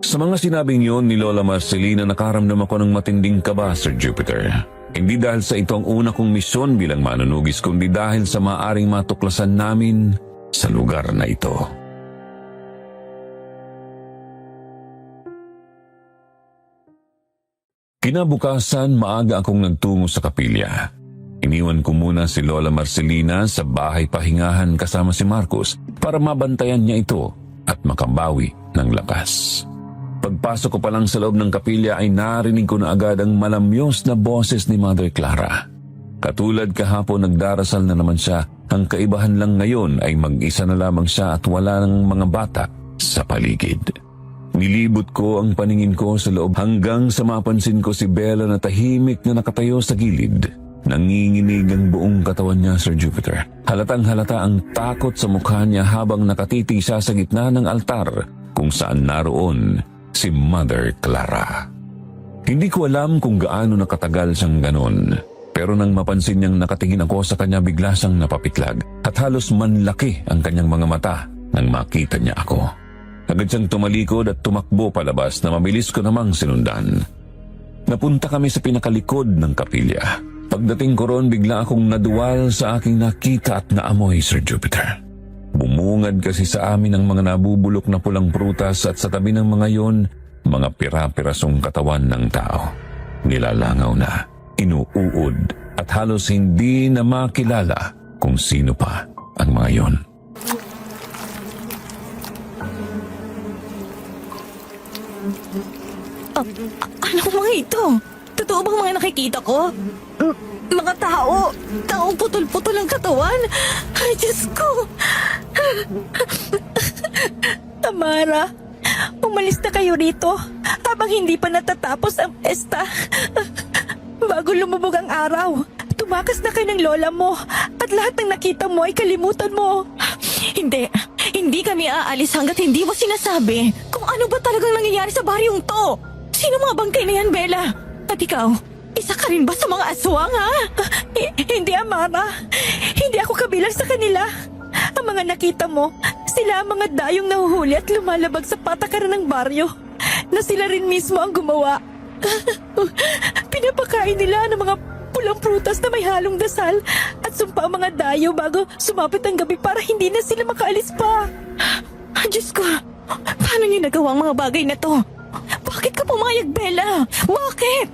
Sa mga sinabing yon ni Lola Marcelina, nakaramdam ako ng matinding kaba, Sir Jupiter. Hindi dahil sa ito ang una kong misyon bilang manunugis, kundi dahil sa maaring matuklasan namin sa lugar na ito. Kinabukasan, maaga akong nagtungo sa kapilya. Iniwan ko muna si Lola Marcelina sa bahay pahingahan kasama si Marcos para mabantayan niya ito at makabawi ng lakas. Pagpasok ko pa lang sa loob ng kapilya ay narinig ko na agad ang malamyos na boses ni Mother Clara. Katulad kahapon, nagdarasal na naman siya. Ang kaibahan lang ngayon ay mag-isa na lamang siya at wala ng mga bata sa paligid. Nilibot ko ang paningin ko sa loob hanggang sa mapansin ko si Bella na tahimik na nakatayo sa gilid. Nanginginig ang buong katawan niya, Sir Jupiter. Halatang halata ang takot sa mukha niya habang nakatiti siya sa gitna ng altar kung saan naroon si Mother Clara. Hindi ko alam kung gaano nakatagal siyang ganon, pero nang mapansin niyang nakatingin ako sa kanya, bigla siyang napapitlag at halos manlaki ang kanyang mga mata nang makita niya ako. Agad siyang tumalikod at tumakbo palabas na mabilis ko namang sinundan. Napunta kami sa pinakalikod ng kapilya. Pagdating ko roon, bigla akong naduwal sa aking nakita at naamoy, Sir Jupiter. Bumungad kasi sa amin ang mga nabubulok na pulang prutas at sa tabi ng mga yon, mga pira-pirasong katawan ng tao. Nilalangaw na, inuuod at halos hindi na makilala kung sino pa ang mga yon. Ano mga ito? Totoo bang mga nakikita ko? Mga taong putol-putol ang katawan? Ay, Diyos ko! Tamara, umalis na kayo rito habang hindi pa natatapos ang pesta. Bago lumubog ang araw, tumakas na kayo ng lola mo at lahat ng nakita mo ay kalimutan mo. Hindi kami aalis hanggat hindi mo sinasabi kung ano ba talagang nangyayari sa baryong to. Sino mga bangkay na yan, Bella? At ikaw, isa ka rin ba sa mga aswang, ha? Hindi, Amara. Hindi ako kabilang sa kanila. Ang mga nakita mo, sila ang mga dayong nahuhuli at lumalabag sa patakaran ng baryo na sila rin mismo ang gumawa. Pinapakain nila ng mga pulang prutas na may halong dasal at sumpa ang mga dayo bago sumapit ang gabi para hindi na sila makaalis pa. Diyos ko, paano niyo nagawa ang mga bagay na to? Bakit ka pumayag, Bella? Bakit?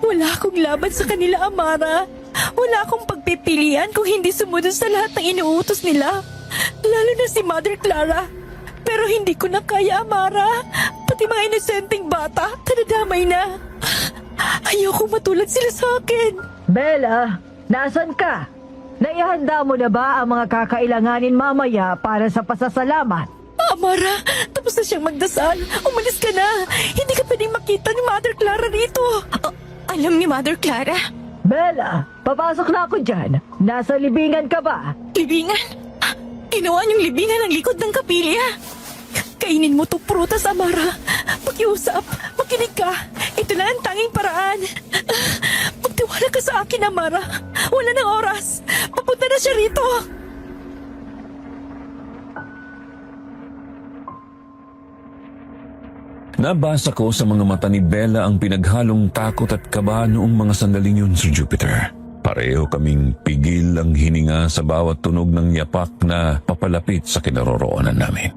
Wala akong laban sa kanila, Amara. Wala akong pagpipilian kung hindi sumunod sa lahat ng inuutos nila. Lalo na si Mother Clara. Pero hindi ko na kaya, Amara. Pati mga inosenteng bata, tanadamay na. Ayoko matulad sila sa akin. Bella, nasan ka? Naihanda mo na ba ang mga kakailanganin mamaya para sa pasasalamat? Amara, tapos na siyang magdasal. Umalis ka na. Hindi ka pwedeng makita ni Mother Clara rito. Alam ni Mother Clara? Bella, papasok na ako dyan. Nasa libingan ka ba? Libingan? Ginawa niyong libingan ang likod ng kapilya. Kainin mo to prutas, Amara. Pakiusap, makinig ka. Ito na ang tanging paraan. Magtiwala ka sa akin, Amara. Wala ng oras. Papunta na siya rito. Nabasa ko sa mga mata ni Bella ang pinaghalong takot at kaba noong mga sandaling yun, Sir Jupiter. Pareho kaming pigil ang hininga sa bawat tunog ng yapak na papalapit sa kinaroroonan namin.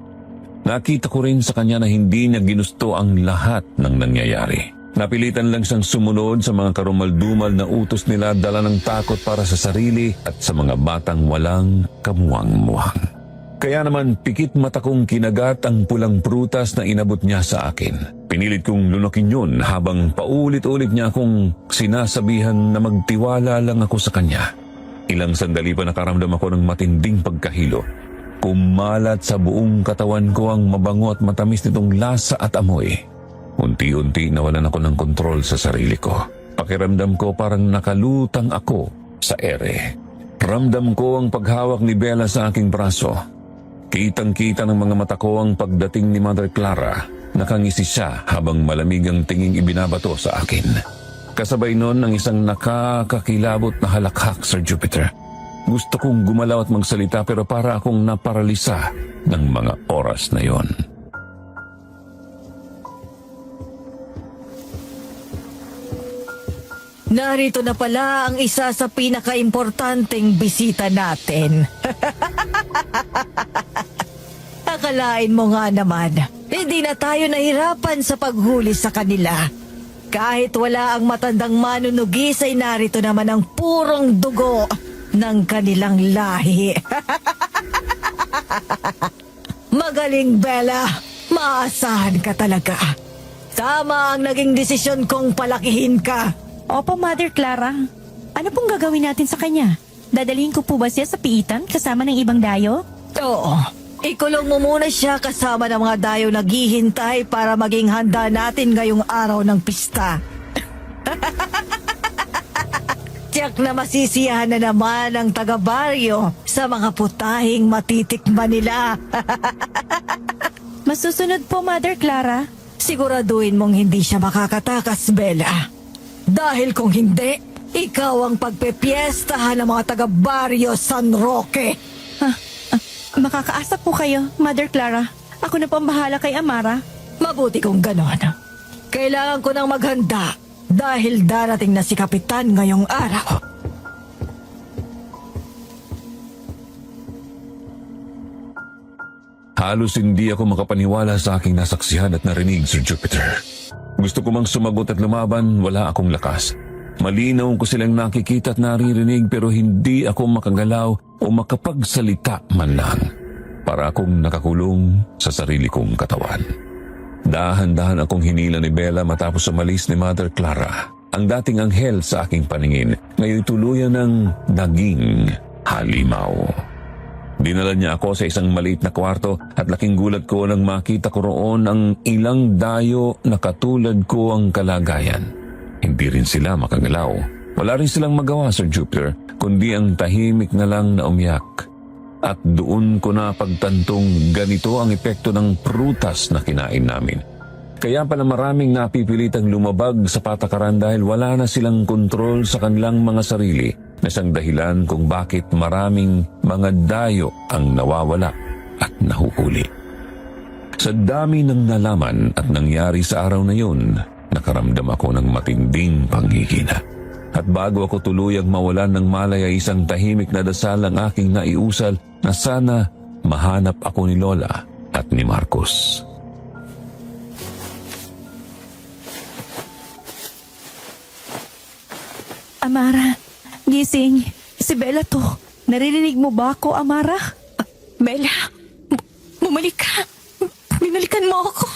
Nakita ko rin sa kanya na hindi niya ginusto ang lahat ng nangyayari. Napilitan lang siyang sumunod sa mga karumaldumal na utos nila, dala ng takot para sa sarili at sa mga batang walang kamuwang-muwang. Kaya naman pikit mata kong kinagat ang pulang prutas na inabot niya sa akin. Pinilit kong lunukin yun habang paulit-ulit niya akong sinasabihan na magtiwala lang ako sa kanya. Ilang sandali pa nakaramdam ako ng matinding pagkahilo. Kumalat sa buong katawan ko ang mabango at matamis nitong lasa at amoy. Unti-unti nawalan ako ng kontrol sa sarili ko. Pakiramdam ko parang nakalutang ako sa ere. Ramdam ko ang paghawak ni Bella sa aking braso. Kitang-kita ng mga mata ko ang pagdating ni Mother Clara. Nakangisi siya habang malamig ang tinging ibinabato sa akin. Kasabay nun ang isang nakakakilabot na halakhak, Sir Jupiter. Gusto kong gumalaw at magsalita pero para akong naparalisa ng mga oras na yon. Narito na pala ang isa sa pinakaimportanteng bisita natin. Akalain mo nga naman, hindi na tayo nahirapan sa paghuli sa kanila. Kahit wala ang matandang manunugis ay narito naman ang purong dugo ng kanilang lahi. Magaling, Bella. Maasahan ka talaga. Tama ang naging desisyon kong palakihin ka. Opo, Mother Clara. Ano pong gagawin natin sa kanya? Dadalhin ko po ba siya sa piitan kasama ng ibang dayo? Oo. Ikulong mo muna siya kasama ng mga dayo naghihintay para maging handa natin ngayong araw ng pista. Tiyak na masisiyahan na naman ang taga-baryo sa mga putahing matitikman nila. Masusunod po, Mother Clara. Siguraduhin mong hindi siya makakatakas, Bella. Dahil kung hindi, ikaw ang pagpepiestahan ng mga taga-baryo San Roque. Makakaasa po kayo, Mother Clara. Ako na po ang bahala kay Amara. Mabuti kung ganon. Kailangan ko nang maghanda dahil darating na si Kapitan ngayong araw. Halos hindi ako makapaniwala sa aking nasaksihan at narinig, Sir Jupiter. Gusto ko mang sumagot at lumaban, wala akong lakas. Malinaw ko silang nakikita at naririnig pero hindi ako makagalaw o makapagsalita man lang. Para akong nakakulong sa sarili kong katawan. Dahan-dahan akong hinila ni Bella matapos umalis ni Mother Clara. Ang dating anghel sa aking paningin, ngayon tuluyan ng naging halimaw. Dinala niya ako sa isang maliit na kwarto at laking gulat ko nang makita ko roon ang ilang dayo na katulad ko ang kalagayan. Hindi rin sila makagalaw. Wala rin silang magawa, Sir Jupiter, kundi ang tahimik na lang na umiyak. At doon ko na pagtantong ganito ang epekto ng prutas na kinain namin. Kaya pala maraming napipilitang lumabag sa patakaran dahil wala na silang kontrol sa kanilang mga sarili na siyang dahilan kung bakit maraming mga dayo ang nawawala at nahuhuli. Sa dami ng nalaman at nangyari sa araw na yun, nakaramdam ako ng matinding panghihina. At bago ako tuluyang mawalan ng malay ay isang tahimik na dasal ang aking naiusal na sana mahanap ako ni Lola at ni Marcos. Amara, gising. Si Bella to. Naririnig mo ba ako, Amara? Bella, bumalik ka. Binalikan mo ako.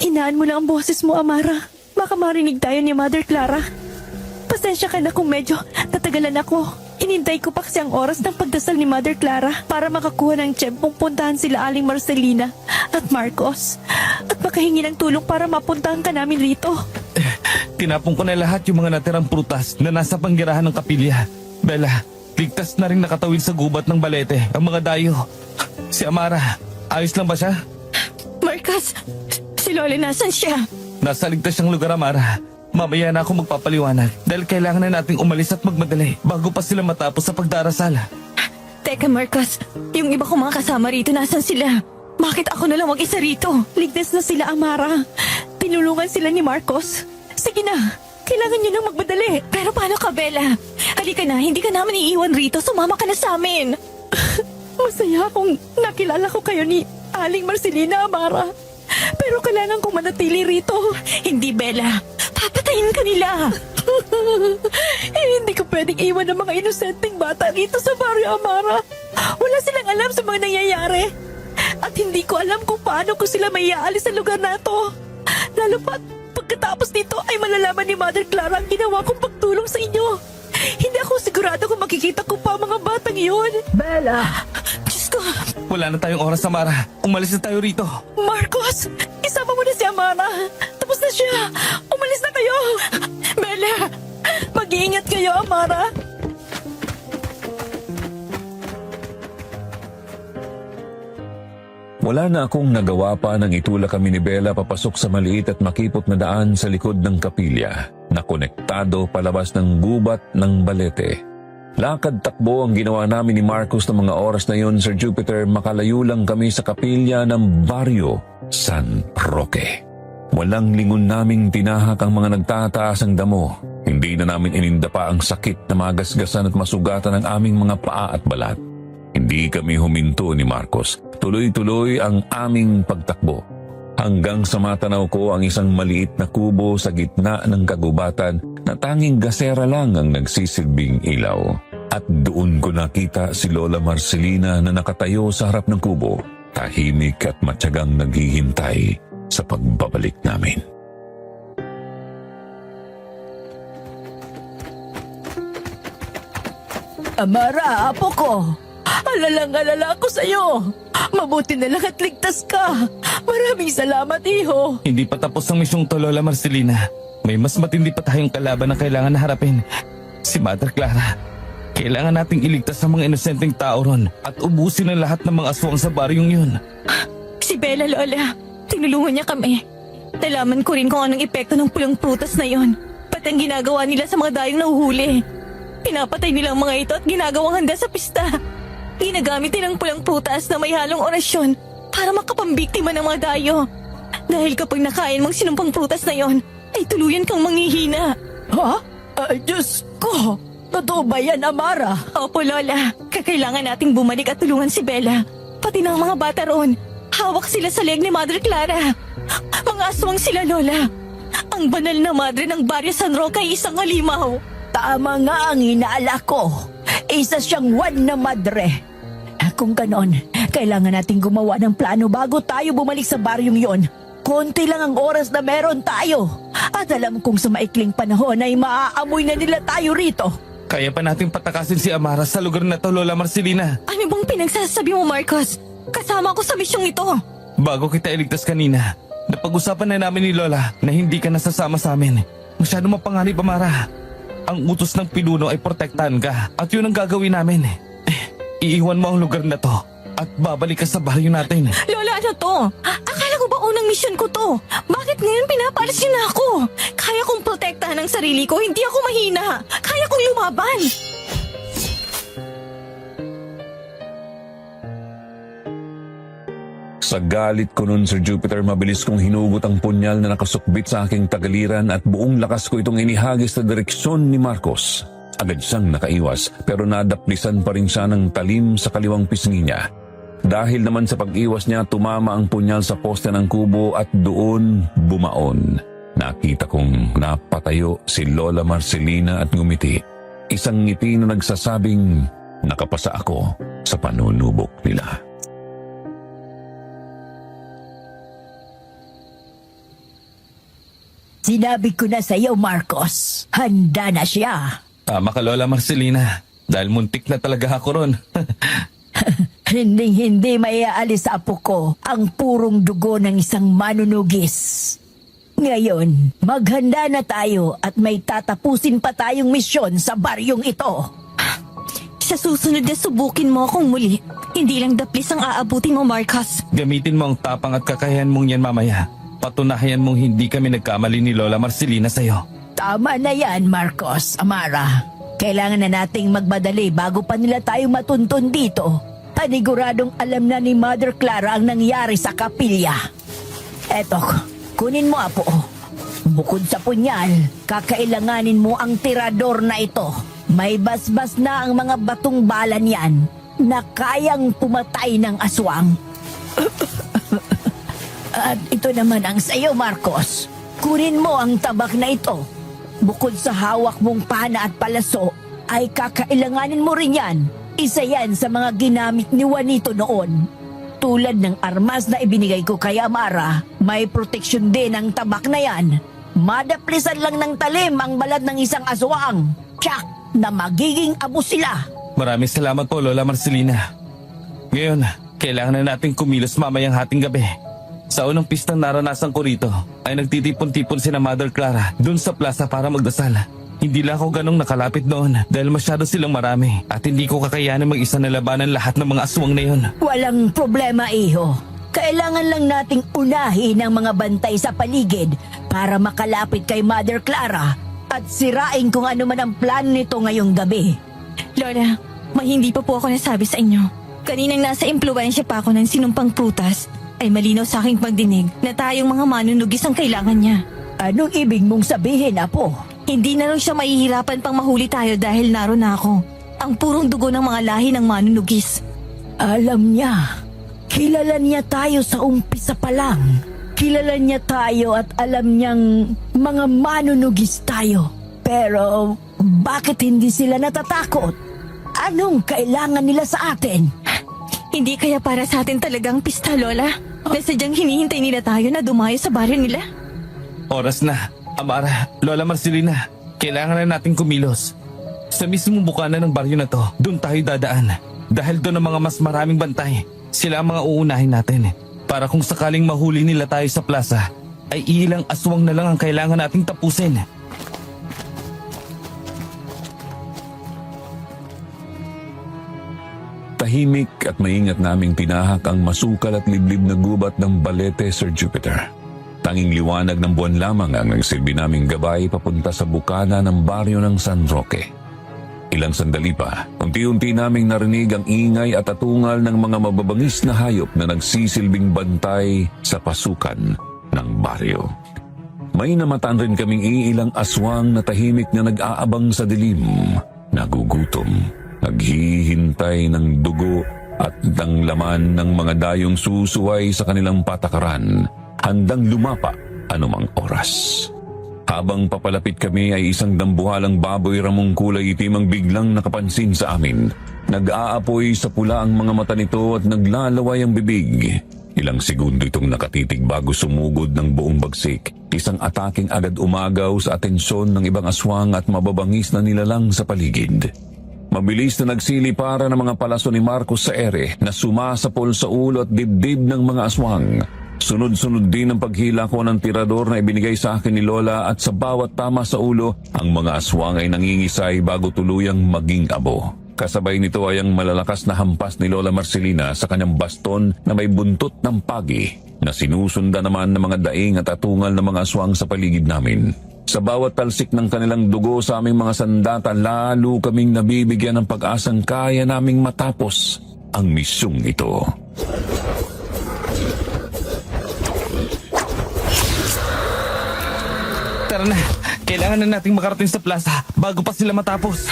Inaan mo lang ang boses mo, Amara. Baka marinig tayo ni Mother Clara. Pasensya ka na kung medyo tatagalan ako. Inintay ko pa kasi ang oras ng pagdasal ni Mother Clara para makakuha ng tiyempong puntahan sila Aling Marcelina at Marcos. At makahingi ng tulong para mapuntahan ka namin rito. Tinapon ko na lahat yung mga natirang prutas na nasa panggirahan ng kapilya. Bella, ligtas na rin nakatawid sa gubat ng balete ang mga dayo. Si Amara, ayos lang ba siya? Marcos, si Lola nasan siya? Nasa ligtas siyang lugar, Amara. Mamaya na ako magpapaliwanag dahil kailangan na nating umalis at magmadali bago pa sila matapos sa pagdarasal. Teka, Marcos, yung iba kong mga kasama rito nasan sila? Bakit ako na lang mag-isa rito? Ligtas na sila, Amara. Tinulungan sila ni Marcos. Sige na, kailangan niyo nang magmadali. Pero paano ka, Bella? Halika na, hindi ka namin iiwan rito. Sumama ka na sa amin. Masaya akong nakilala ko kayo ni Aling Marcelina, Amara. Pero kailangan kong manatili rito. Hindi, Bella. Papatayin ka nila. Hindi ko pwedeng iwan ng mga inosenteng bata rito sa baryo, Amara. Wala silang alam sa mga nangyayari. At hindi ko alam kung paano ko sila may aalis sa lugar na to. Lalo pat pagkatapos nito ay malalaman ni Mother Clara ang ginawa kong pagtulong sa inyo. Hindi ako sigurado kung makikita ko pa ang mga batang iyon. Bella! Diyos ko. Wala na tayong oras, Amara. Umalis na tayo rito. Marcos, isama mo na si Amara. Tapos na siya. Umalis na kayo. Bella! Mag-iingat kayo, Amara. Wala na akong nagawa pa nang itulak kami ni Bella papasok sa maliit at makipot na daan sa likod ng kapilya na konektado palabas ng gubat ng balete. Lakad takbo ang ginawa namin ni Marcos ng mga oras na yon, Sir Jupiter, makalayo lang kami sa kapilya ng Barrio San Roque. Walang lingon naming tinahak ang mga nagtataas ang damo. Hindi na namin ininda pa ang sakit na magasgasan at masugatan ng aming mga paa at balat. Hindi kami huminto ni Marcos. Tuloy-tuloy ang aming pagtakbo. Hanggang sa matanaw ko ang isang maliit na kubo sa gitna ng kagubatan na tanging gasera lang ang nagsisilbing ilaw. At doon ko nakita si Lola Marcelina na nakatayo sa harap ng kubo, tahimik at matyagang naghihintay sa pagbabalik namin. Amara, apo ko. Alalang-alala ako sa'yo. Mabuti na lang at ligtas ka. Maraming salamat, iho. Hindi pa tapos ang misyong to, Lola Marcelina. May mas matindi pa tayong kalaban na kailangan na harapin. Si Mother Clara. Kailangan nating iligtas ang mga inosenteng tao ron at ubusin ang lahat ng mga aswang sa baryong yun. Si Bella, Lola. Tinulungan niya kami. Nalaman ko rin kung anong epekto ng pulang prutas na yon. Pati ang ginagawa nila sa mga dayong nahuhuli. Pinapatay nila ang mga ito at ginagawang handa sa pista. Ginagamit nilang pulang prutas na may halong orasyon para makapambiktima ng mga dayo. Dahil kapag nakain mong sinumpang prutas na yon, ay tuluyan kang manghihina. Ha? Ay, Diyos ko. Totoo ba yan, Amara? Opo, Lola. Kakailangan nating bumalik at tulungan si Bella. Pati ng mga bata roon. Hawak sila sa leg ni Mother Clara. Mga aswang sila, Lola. Ang banal na madre ng Barrio San Roque ay isang halimaw. Tama nga ang inaala ko. Isa siyang one na madre. Kung ganon, kailangan nating gumawa ng plano bago tayo bumalik sa baryong yon. Konti lang ang oras na meron tayo. At alam kong sa maikling panahon ay maaamoy na nila tayo rito. Kaya pa nating patakasin si Amara sa lugar na to, Lola Marcelina. Ano bang pinagsasabi mo, Marcos? Kasama ako sa misyong ito. Bago kita iligtas kanina, napag-usapan na namin ni Lola na hindi ka nasasama sa amin. Masyado mapanganib, Amara. Ang utos ng pinuno ay protektahan ka at yun ang gagawin namin. Iiwan mo ang lugar na to at babalik ka sa baryo natin. Lola, ano to? Akala ko ba unang misyon ko to? Bakit ngayon pinapalas niyo na ako? Kaya kong protektahan ang sarili ko, hindi ako mahina. Kaya kong lumaban. Sa galit ko nun, Sir Jupiter, mabilis kong hinugot ang punyal na nakasukbit sa aking tagaliran at buong lakas ko itong inihagis sa direksyon ni Marcos. Agad siyang nakaiwas pero nadaplisan pa rin siya ng talim sa kaliwang pisngi niya. Dahil naman sa pag-iwas niya, tumama ang punyal sa poste ng kubo at doon bumaon. Nakita kong napatayo si Lola Marcelina at ngumiti. Isang ngiti na nagsasabing nakapasa ako sa panunubok nila. Sinabi ko na sa iyo, Marcos. Handa na siya. Tama ka, Lola Marcelina. Dahil muntik na talaga ako ron. Hindi maiaalis sa apo ko ang purong dugo ng isang manunugis. Ngayon, maghanda na tayo at may tatapusin pa tayong misyon sa baryong ito. Sa susunod na subukin mo akong muli. Hindi lang daplis ang aabutin mo, Marcos. Gamitin mo ang tapang at kakayahan mong yan mamaya. Patunayan mong hindi kami nagkamali ni Lola Marcelina sa'yo. Tama na yan, Marcos, Amara. Kailangan na nating magmadali bago pa nila tayo matuntun dito. Paniguradong alam na ni Mother Clara ang nangyari sa kapilya. Eto, kunin mo, apo. Bukod sa punyal, kakailanganin mo ang tirador na ito. May basbas na ang mga batong bala niyan na kayang pumatay ng aswang. At ito naman ang sayo, Marcos. Kunin mo ang tabak na ito. Bukod sa hawak mong pana at palaso, ay kakailanganin mo rin yan. Isa yan sa mga ginamit ni Juanito noon. Tulad ng armas na ibinigay ko kay Amara, may proteksyon din ang tabak na yan. Madaplisan lang ng talim ang balat ng isang aswang. Tiyak na magiging abo sila. Maraming salamat po, Lola Marcelina. Ngayon, kailangan na natin kumilos mamayang hating gabi. Sa unang pistang naranasan ko rito, ay nagtitipon-tipon sina Mother Clara dun sa plaza para magdasal. Hindi lang ako ganong nakalapit doon dahil masyado silang marami at hindi ko kakayanin mag-isa na labanan lahat ng mga aswang na yun. Walang problema, iho. Kailangan lang nating unahin ang mga bantay sa paligid para makalapit kay Mother Clara at sirain kung ano man ang plan nito ngayong gabi. Lola, may hindi pa po ako nasabi sa inyo. Kaninang nasa impluensya pa ako ng sinumpang prutas, ay malinaw sa aking pagdinig na tayong mga manunugis ang kailangan niya. Anong ibig mong sabihin, Apo? Hindi na raw siya mahihirapan pang mahuli tayo dahil naroon na ako. Ang purong dugo ng mga lahi ng manunugis. Alam niya. Kilala niya tayo sa umpisa pa lang. Kilala niya tayo at alam niyang mga manunugis tayo. Pero bakit hindi sila natatakot? Anong kailangan nila sa atin? Hindi kaya para sa atin talagang pista, Lola? Na sadyang hinihintay nila tayo na dumayo sa baryo nila? Oras na. Amara, Lola Marcelina, kailangan na natin kumilos. Sa mismong bukana ng baryo na to, doon tayo dadaan. Dahil doon ang mga mas maraming bantay. Sila ang mga uunahin natin. Para kung sakaling mahuli nila tayo sa plaza, ay ilang aswang na lang ang kailangan nating tapusin. Tahimik at maingat naming tinahak ang masukal at liblib na gubat ng Balete, Sir Jupiter. Tanging liwanag ng buwan lamang ang nagsilbi naming gabay papunta sa bukana ng baryo ng San Roque. Ilang sandali pa, unti-unti naming narinig ang ingay at atungal ng mga mababangis na hayop na nagsisilbing bantay sa pasukan ng baryo. May namataan rin kaming iilang aswang na tahimik na nag-aabang sa dilim, nagugutom, naghihintay ng dugo at ng laman ng mga dayong susuway sa kanilang patakaran, handang lumapa anumang oras. Habang papalapit kami ay isang dambuhalang baboy ramong kulay itim ang biglang nakapansin sa amin. Nag-aapoy sa pula ang mga mata nito at naglalaway ang bibig. Ilang segundo itong nakatitig bago sumugod ng buong bagsik. Isang ataking agad umagaw sa atensyon ng ibang aswang at mababangis na nilalang sa paligid. Mabilis na nagsili para ng mga palaso ni Marcos sa ere na sumasapol sa ulo at dibdib ng mga aswang. Sunod-sunod din ang paghila ko ng tirador na ibinigay sa akin ni Lola at sa bawat tama sa ulo, ang mga aswang ay nangingisay bago tuluyang maging abo. Kasabay nito ay ang malalakas na hampas ni Lola Marcelina sa kanyang baston na may buntot ng pagi na sinusunda naman ng mga daing at atungal ng mga aswang sa paligid namin. Sa bawat talsik ng kanilang dugo sa aming mga sandata, lalo kaming nabibigyan ng pag-asang kaya naming matapos ang misyong ito. Tara na, kailangan na nating makarating sa plaza bago pa sila matapos.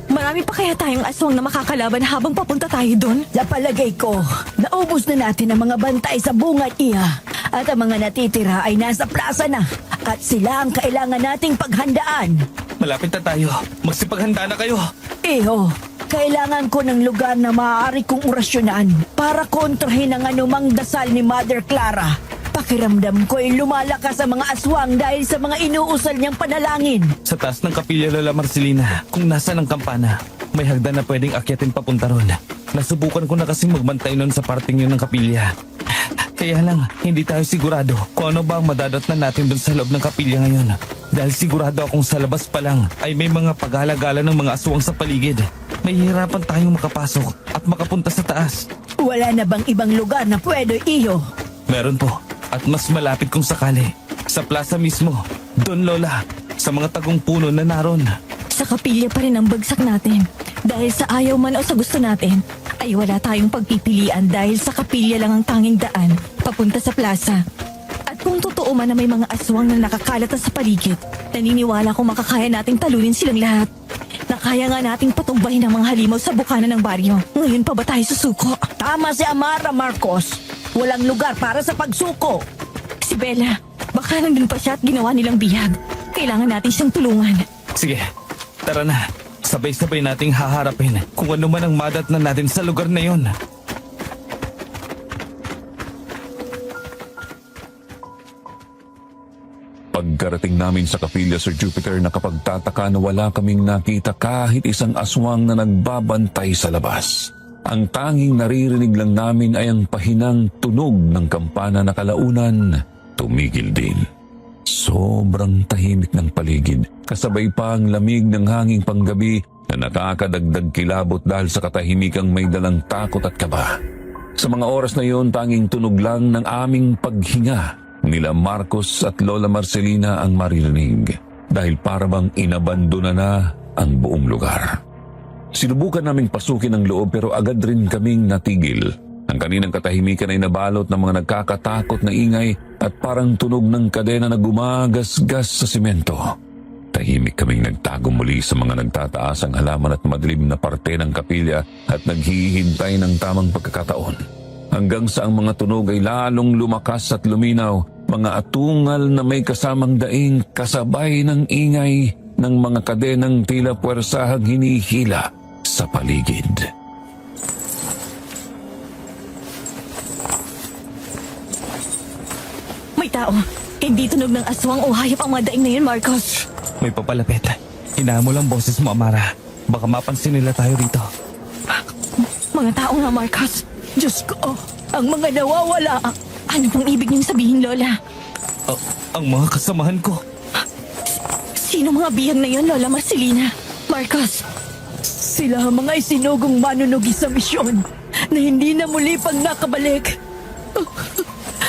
Marami pa kaya tayong aswang na makakalaban habang papunta tayo doon? Sa palagay ko, naubos na natin ang mga bantay sa bungad iya. At ang mga natitira ay nasa plaza na. At sila ang kailangan nating paghandaan. Malapit na tayo. Magsipaghanda na kayo. Iho, kailangan ko ng lugar na maaari kong orasyonan para kontrahin ang anumang dasal ni Mother Clara. Pakiramdam ko ay lumalakas ang mga aswang dahil sa mga inuusal niyang panalangin. Sa taas ng kapilya, Lola Marcelina, kung nasa ng kampana, may hagdan na pwedeng akyatin papunta ron. Nasubukan ko na kasing magbantay nun sa parting yun ng kapilya. Kaya lang, hindi tayo sigurado kung ano ba ang madadatnan natin dun sa loob ng kapilya ngayon. Dahil sigurado akong sa labas pa lang ay may mga paghalagala ng mga aswang sa paligid. May hirapan tayong makapasok at makapunta sa taas. Wala na bang ibang lugar na pwede, Iho? Meron po. At mas malapit kung sakali. Sa plaza mismo. Doon, Lola. Sa mga tagong puno na naroon. Sa kapilya pa rin ang bagsak natin. Dahil sa ayaw man o sa gusto natin, ay wala tayong pagpipilian dahil sa kapilya lang ang tanging daan papunta sa plaza. At kung totoo man na may mga aswang na nakakalata sa paligid, naniniwala kong makakaya nating talunin silang lahat. Nakaya nga nating patumbahin ang mga halimaw sa bukana ng baryo. Ngayon pa ba tayo susuko? Tama si Amara, Marcos. Walang lugar para sa pagsuko. Si Bella, baka nandun pa siya at ginawa nilang bihag. Kailangan natin siyang tulungan. Sige, tara na. Sabay-sabay nating haharapin kung ano man ang madatnan natin sa lugar na yon. Pagkarating namin sa kapilya, Sir Jupiter, nakapagtataka na wala kaming nakita kahit isang aswang na nagbabantay sa labas. Ang tanging naririnig lang namin ay ang pahinang tunog ng kampana na kalaunan. Tumigil din. Sobrang tahimik ng paligid. Kasabay pa ang lamig ng hanging panggabi na nakakadagdag kilabot dahil sa katahimikang may dalang takot at kaba. Sa mga oras na yon, tanging tunog lang ng aming paghinga nila Marcos at Lola Marcelina ang maririnig dahil parabang inabandona na ang buong lugar. Sinubukan naming pasukin ang loob pero agad rin kaming natigil. Ang kaninang katahimikan ay nabalot ng mga nagkakatakot na ingay at parang tunog ng kadena na gumagasgas sa simento. Tahimik kaming nagtago muli sa mga nagtataas ang halaman at madilim na parte ng kapilya at naghihintay ng tamang pagkakataon. Hanggang sa ang mga tunog ay lalong lumakas at luminaw, mga atungal na may kasamang daing kasabay ng ingay ng mga kadenang tila puwersahang hinihila sa paligid. May tao. Hindi tunog ng aswang o hayop ang mga daing na yun, Marcos. May papalapit. Hinaan mo lang boses mo, Amara. Baka mapansin nila tayo rito. Mga tao nga, Marcos. Diyos ko, ang mga nawawala. Ano pong ibig niyong sabihin, Lola? Ang mga kasamahan ko. Sino mga biyang na yun, Lola Marcelina? Marcos, Sila ang mga isinugong manunugi sa misyon na hindi na muli pang nakabalik.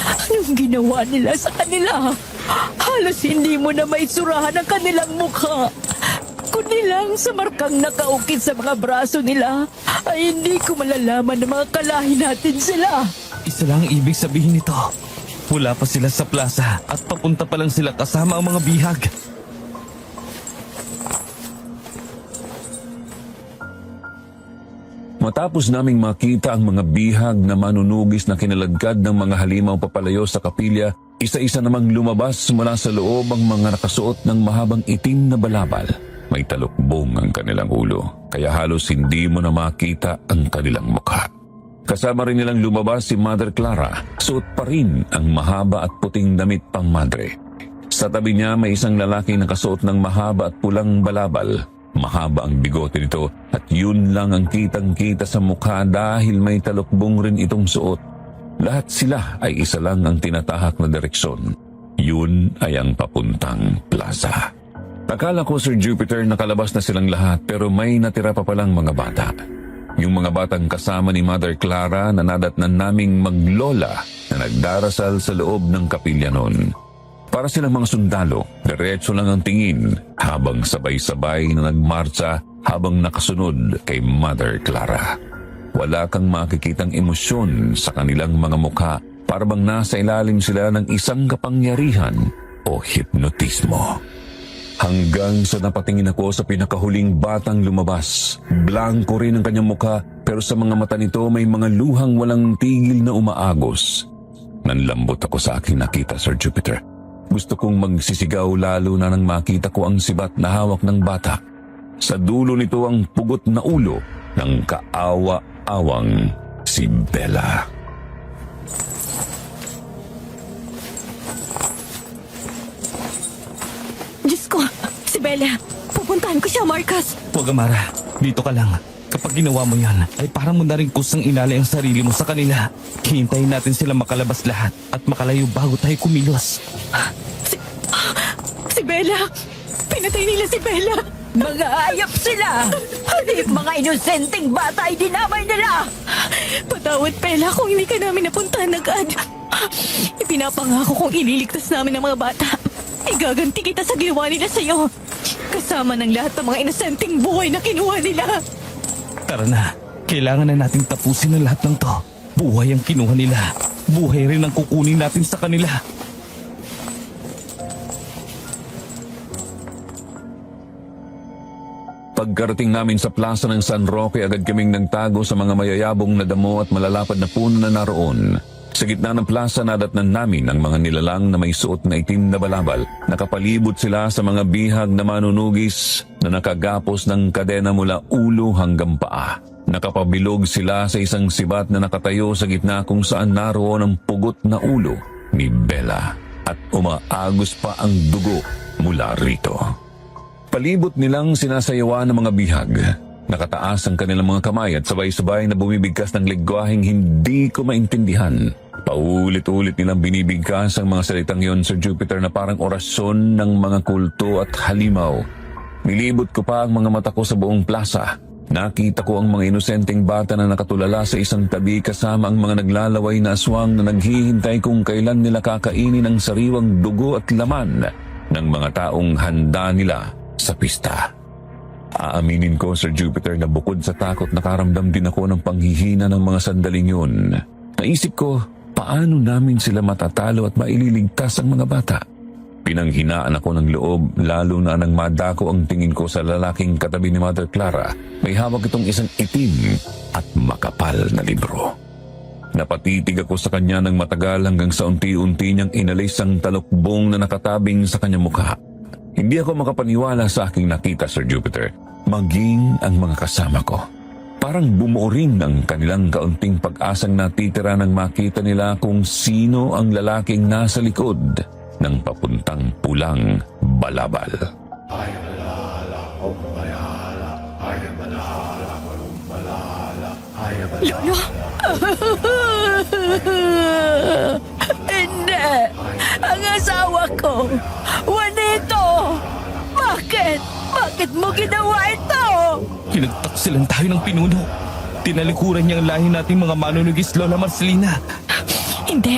Anong ginawa nila sa kanila? Halos hindi mo na maisurahan ang kanilang mukha. Kundi lang sa markang nakaukit sa mga braso nila ay hindi ko malalaman na mga kalahi natin sila. Isa lang ang ibig sabihin nito. Wala pa sila sa plaza at papunta pa lang sila kasama ang mga bihag. Matapos naming makita ang mga bihag na manunugis na kinaladkad ng mga halimaw papalayo sa kapilya, isa-isa namang lumabas mula sa loob ang mga nakasuot ng mahabang itim na balabal. May talukbong ang kanilang ulo, kaya halos hindi mo na makita ang kanilang mukha. Kasama rin nilang lumabas si Mother Clara, suot pa rin ang mahaba at puting damit pang madre. Sa tabi niya may isang lalaki na kasuot ng mahaba at pulang balabal. Mahaba ang bigote nito at yun lang ang kitang-kita sa mukha dahil may talukbong rin itong suot. Lahat sila ay isa lang ang tinatahak na direksyon. Yun ay ang papuntang plaza. Akala ko, Sir Jupiter, nakalabas na silang lahat pero may natira pa palang mga bata. Yung mga batang kasama ni Mother Clara na nadatnan naming maglola na nagdarasal sa loob ng kapilya noon. Para silang mga sundalo, diretso lang ang tingin habang sabay-sabay na nagmarcha habang nakasunod kay Mother Clara. Wala kang makikitang emosyon sa kanilang mga mukha para bang nasa ilalim sila ng isang kapangyarihan o hipnotismo. Hanggang sa napatingin ako sa pinakahuling batang lumabas. Blanko rin ang kanyang mukha pero sa mga mata nito may mga luhang walang tigil na umaagos. Nanlambot ako sa aking nakita, Sir Jupiter. Gusto kong magsisigaw lalo na nang makita ko ang sibat na hawak ng bata. Sa dulo nito ang pugot na ulo ng kaawa-awang si Bella. Diyos ko, si Bella. Pupuntahan ko siya, Marcos. Huwag, Amara. Dito ka lang. Kapag ginawa mo yan, ay parang mo na rin kusang inalay ang sarili mo sa kanila. Hihintayin natin sila makalabas lahat at makalayo bago tayo kumilos. Si Bella. Pinatay nila si Bella. Mga ayap sila! Hindi mga inosenteng bata ay dinamay nila! Patawad, Bella, kung hindi ka namin napuntahan agad. Ipinapangako kong ililigtas namin ang mga bata. Igaganti kita sa ginawa nila sa'yo. Kasama ng lahat ng mga inosenteng buhay na kinuha nila. Tara na. Kailangan na nating tapusin ang lahat ng to. Buhay ang kinuha nila. Buhay rin ang kukunin natin sa kanila. Pagkarating namin sa plaza ng San Roque, agad kaming nagtago sa mga mayayabong na damo at malalapad na puno na naroon. Sa gitna ng plaza, nadatnan namin ang mga nilalang na may suot na itim na balabal. Nakapalibot sila sa mga bihag na manunugis na nakagapos ng kadena mula ulo hanggang paa. Nakapabilog sila sa isang sibat na nakatayo sa gitna kung saan naroon ang pugot na ulo ni Bella at umaagos pa ang dugo mula rito. Palibot nilang sinasayawan ng mga bihag. Nakataas ang kanilang mga kamay at sabay-sabay na bumibigkas ng lengguaheng hindi ko maintindihan. Paulit-ulit nilang binibigkas ang mga salitang yon, Sir Jupiter, na parang orasyon ng mga kulto at halimaw. Nilibot ko pa ang mga mata ko sa buong plaza. Nakita ko ang mga inosenteng bata na nakatulala sa isang tabi kasama ang mga naglalaway na aswang na naghihintay kung kailan nila kakainin ang sariwang dugo at laman ng mga taong handa nila sa pista. Aaminin ko, Sir Jupiter, na bukod sa takot, nakaramdam din ako ng panghihina ng mga sandaling yun. Naisip ko, paano namin sila matatalo at maililigtas ang mga bata? Pinanghinaan ako ng loob, lalo na nang madako ang tingin ko sa lalaking katabi ni Mother Clara. May hawak itong isang itim at makapal na libro. Napatitig ako sa kanya ng matagal hanggang sa unti-unti niyang inalis ang talukbong na nakatabing sa kanyang mukha. Hindi ako makapaniwala sa aking nakita, Sir Jupiter, maging ang mga kasama ko. Parang bumuo rin ang kanilang kaunting pag-asang natitira nang makita nila kung sino ang lalaking nasa likod ng papuntang pulang balabal. Lolo! Hindi! Ang asawa ko! Juanito! Bakit? Bakit mo ginawa ito? Kinagtaksilan tayo ng pinuno. Tinalikuran niya ang lahi nating mga manunugis, Lola Marcelina. Hindi.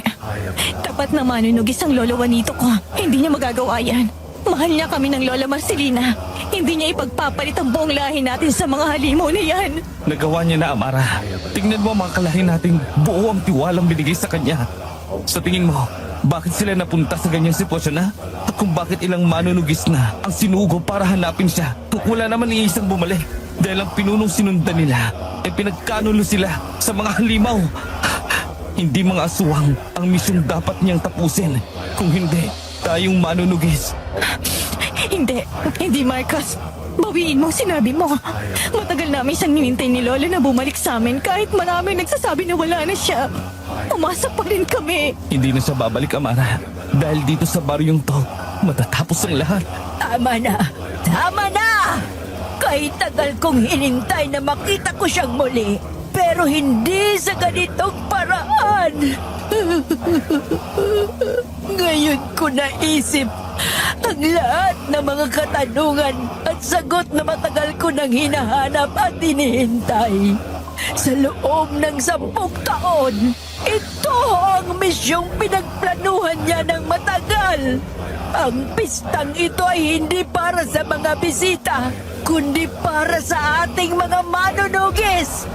Tapat na manunugis ang Lolo Juanito ko. Hindi niya magagawa yan. Mahal niya kami ng Lola Marcelina. Hindi niya ipagpapalit ang buong lahi natin sa mga halimaw na yan. Nagawa niya na, Amara. Tingnan mo ang mga kalahi nating buo ang tiwalang binigay sa kanya. Sa tingin mo, bakit sila napunta sa ganyang sitwasyon na? At kung bakit ilang manunugis na ang sinugo para hanapin siya, kung wala naman ni isang bumalik. Dahil ang pinunong sinundan nila ay pinagkanulo sila sa mga halimaw. Hindi mga aswang ang misyong dapat niyang tapusin. Kung hindi, tayong manunugis. Hindi Marcos. Bawiin mo ang sinabi mo. Matagal namin siyang hinintay ni Lola na bumalik sa amin kahit marami nagsasabi na wala na siya. Umasa pa rin kami. Hindi na siya babalik, Amara. Dahil dito sa baryong to, matatapos ang lahat. Tama na! Tama na! Kahit tagal kong hinintay na makita ko siyang muli, pero hindi sa ganitong paraan. Ngayon ko naisip ang lahat ng mga katanungan at sagot na matagal ko nang hinahanap at hinihintay. Sa loob ng 10 taon, ito ang misyong pinagplanuhan niya ng matagal. Ang pistang ito ay hindi para sa mga bisita, kundi para sa ating mga manunugis.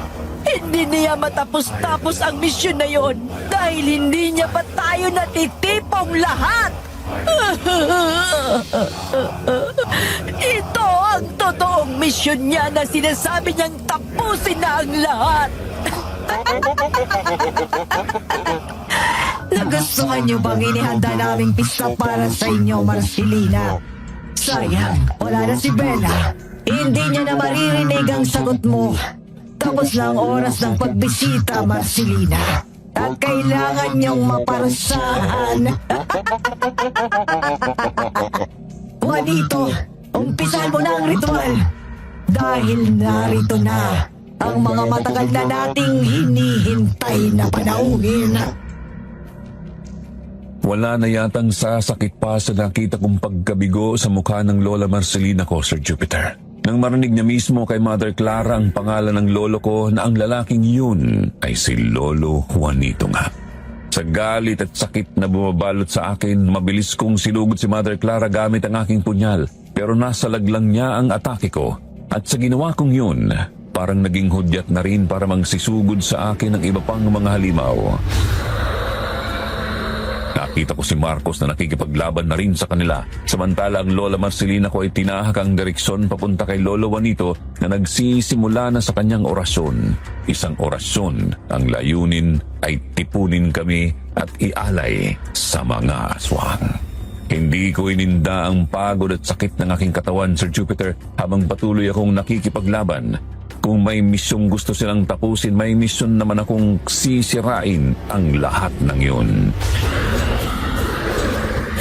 Hindi niya matapos-tapos ang misyon na yon dahil hindi niya pa tayo natitipong lahat. Ito ang totoong misyon niya na sinasabi niyang tapusin na ang lahat. Nagustuhan niyo bang inihanda naming pista para sa inyo, Marcelina? Sayang, wala na si Bella. Hindi niya na maririnig ang sagot mo. Tapos na ang oras ng pagbisita, Marcelina. At kailangan niyong maparusahan. Juanito, umpisahan mo na ang ritual. Dahil narito na ang mga matagal na nating hinihintay na panauhin. Wala na yatang sasakit pa sa nakita kong pagkabigo sa mukha ng Lola Marcelina ko, Sir Jupiter. Nang marinig niya mismo kay Mother Clara ang pangalan ng lolo ko na ang lalaking yun ay si Lolo Juanito nga. Sa galit at sakit na bumabalot sa akin, mabilis kong sinugod si Mother Clara gamit ang aking punyal. Pero nasa laglang niya ang atake ko. At sa ginawa kong yun, parang naging hudyat na rin para mangsisugod sa akin ng iba pang mga halimaw. Nakita ko si Marcos na nakikipaglaban na rin sa kanila. Samantala ang Lola Marcelina ko ay tinahak ang direksyon papunta kay Lolo Juanito na nagsisimula na sa kanyang orasyon. Isang orasyon, ang layunin ay tipunin kami at ialay sa mga aswang. Hindi ko ininda ang pagod at sakit ng aking katawan, Sir Jupiter, habang patuloy akong nakikipaglaban. Kung may misyong gusto silang tapusin, may misyon naman akong sisirain ang lahat ng yun.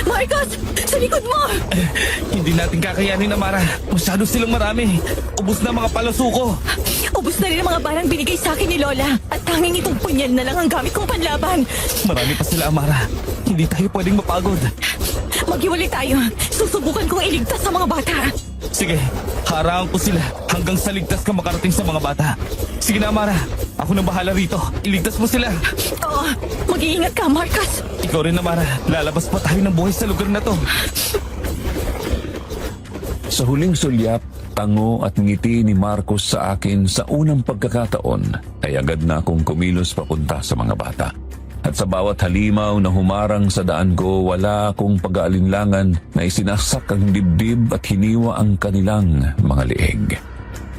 Marcos! Sa likod mo! Hindi natin kakayanin, Amara. Masyado silang marami. Ubus na mga palasuko. Ubus na rin ang mga barang binigay sa akin ni Lola. At tanging itong punyal na lang ang gamit kong panlaban. Marami pa sila, Amara. Hindi tayo pwedeng mapagod. Maghiwalay tayo. Susubukan kong iligtas sa mga bata. Sige, Harangan ko sila hanggang sa ligtas ka makarating sa mga bata. Sige na, Amara. Ako nang bahala rito. Iligtas mo sila. Oo, mag-iingat ka, Marcos. Ikaw rin, Amara. Lalabas pa tayo ng buhay sa lugar na to. Sa huling sulyap, tango at ngiti ni Marcos sa akin sa unang pagkakataon ay agad na akong kumilos papunta sa mga bata. At sa bawat halimaw na humarang sa daan ko, wala akong pag-aalinlangan na isinasak ang dibdib at hiniwa ang kanilang mga liig.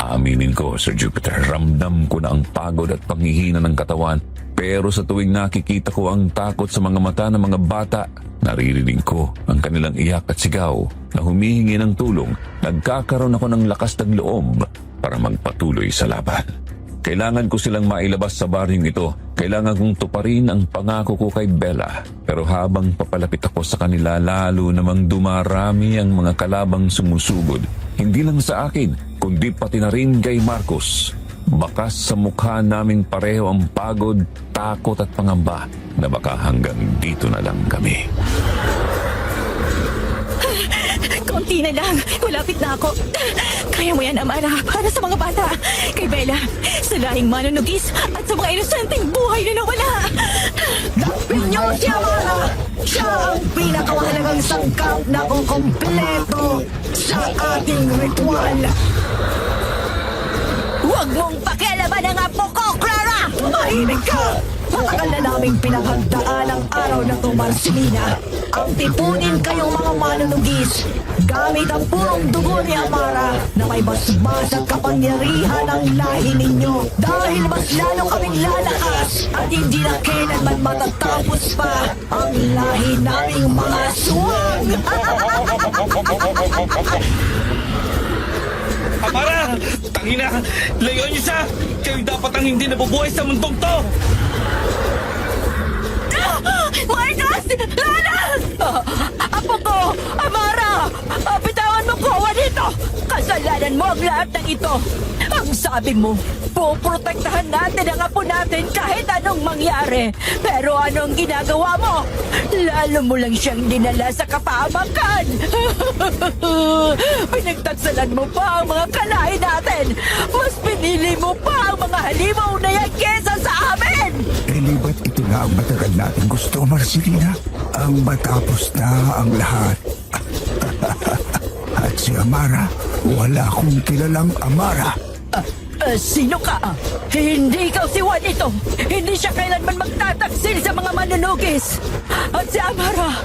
Aminin ko, Sir Jupiter, ramdam ko na ang pagod at panghihina ng katawan, pero sa tuwing nakikita ko ang takot sa mga mata ng mga bata, naririnig ko ang kanilang iyak at sigaw na humihingi ng tulong. Nagkakaroon ako ng lakas ng loob para magpatuloy sa laban. Kailangan ko silang mailabas sa baryong ito. Kailangan kong tuparin ang pangako ko kay Bella. Pero habang papalapit ako sa kanila, lalo namang dumarami ang mga kalabang sumusugod. Hindi lang sa akin, kundi pati na rin kay Marcos. Bakas sa mukha naming pareho ang pagod, takot at pangamba na baka hanggang dito na lang kami. Konti na lang. Malapit na ako. Kaya mo yan, Amara. Para sa mga bata. Kay Bella. Sa lahing manunugis. At sa mga inosenteng buhay na nawala. Dapin niyo si Amara! Siya ang pinakamahalagang sangkap na kukumpleto sa ating ritual. Huwag mong pakialaman ang apo ko, Clara! Mahinig ka! Matagal na naming pinaghandaan ang araw na to, Marcelina. Ang tipunin kayong mga manunugis gamit ang purong dugo ni Amara na may basbas at kapangyarihan ng lahi ninyo. Dahil mas lalo kaming lalakas at hindi na kailanman matatapos pa ang lahi naming mga suwang. Amara! Tangina! Layon niyo siya! Kayo dapat ang hindi nabubuhay sa mundong to! Marcos! Lola! Apo ko! Amara! Bitawan mo ko! Dito! Kasalanan mo ang lahat ng ito! Ang sabi mo, poprotektahan natin ang apo natin kahit anong mangyari. Pero anong ginagawa mo? Lalo mo lang siyang dinala sa kapahamakan. Pinagtatsalan mo pa ang mga kalahi natin. Mas pinili mo pa ang mga halimaw na yan kesa sa amin. Libat ito na ang matagal natin gusto, Marcelina. Ang matapos na ang lahat. At si Amara, wala akong kilalang Amara. Sino ka? Hindi ikaw si Juanito. Hindi siya kailanman magtataksil sa mga manunugis. At si Amara,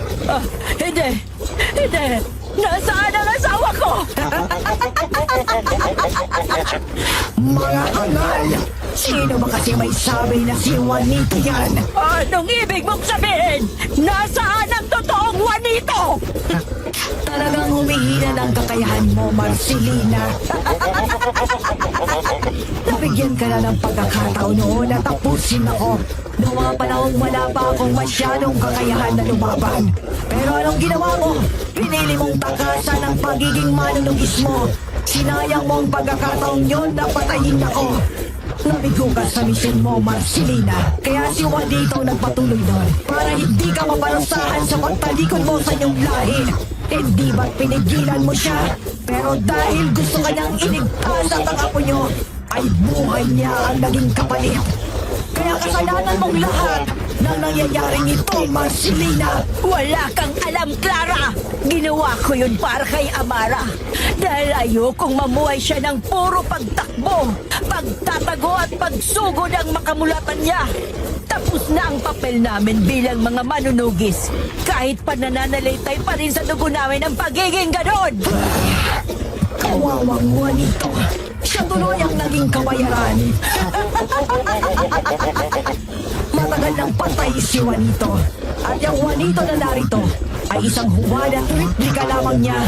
hindi. Nasaan ang asawa ko? Mga angal! Sino ba kasi may sabi na si Juanito yan? Anong ibig mong sabihin? Nasaan ang totoong Juanito? Talagang humihina ng kakayahan mo, Marcelina. Nabigyan ka na ng pagkakataon noon na tapusin ako. Noong mga panahong wala pa akong masyadong kakayahan na lumaban. Pero anong ginawa mo? Pinili mong takasan ang pagiging manunugis mo. Sinayang mo ang pagkakataon yon na patayin ako. Nabigo ka sa misyon mo, Marcelina. Kaya si Juanito nagpatuloy doon para hindi ka maparusahan sa pagtalikod mo sa iyong lahi. Hindi ba't pinigilan mo siya? Pero dahil gusto ka niyang iligtas at ang apo niyo, ay buhay niya ang naging kapalit. Kaya kasalanan mong lahat ng nangyayaring ito, Marcelina. Wala kang alam, Clara. Ginawa ko yun para kay Amara. Dahil ayokong mamuhay siya ng puro pagtakbo, pagtatago at pagsugod ang makamulatan niya. Tapos na ang papel namin bilang mga manunugis. Kahit panananalitay pa rin sa dugo namin ang pagiging ganon. Kawawang Juanito. Siya tuloy ang naging kabayaran. Matagal nang patay si Juanito. At yung Juanito na narito ay isang hubad at replika lamang niya.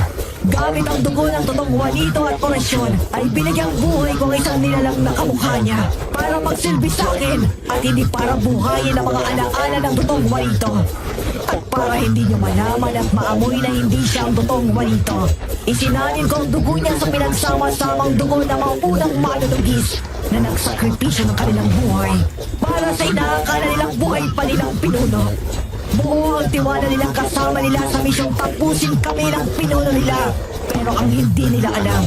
Gamit ang dugo ng totoong Juanito at orasyon ay binigyang buhay ko ang isang nilalang na kamukha niya para magsilbi sa akin at hindi para buhayin ang mga alaala ng totoong Juanito. At para hindi niyo malaman at maamoy na hindi siya ang totoong Juanito, isinanin ko ang dugo niya sa pinagsama-samang dugo ng mga unang manunugis na nagsakripisyo ng kanilang buhay para sa inaakala nilang buhay pa nilang pinuno. Buo ang tiwala nilang kasama nila sa misyong tapusin kami ng pinuno nila. Pero ang hindi nila alam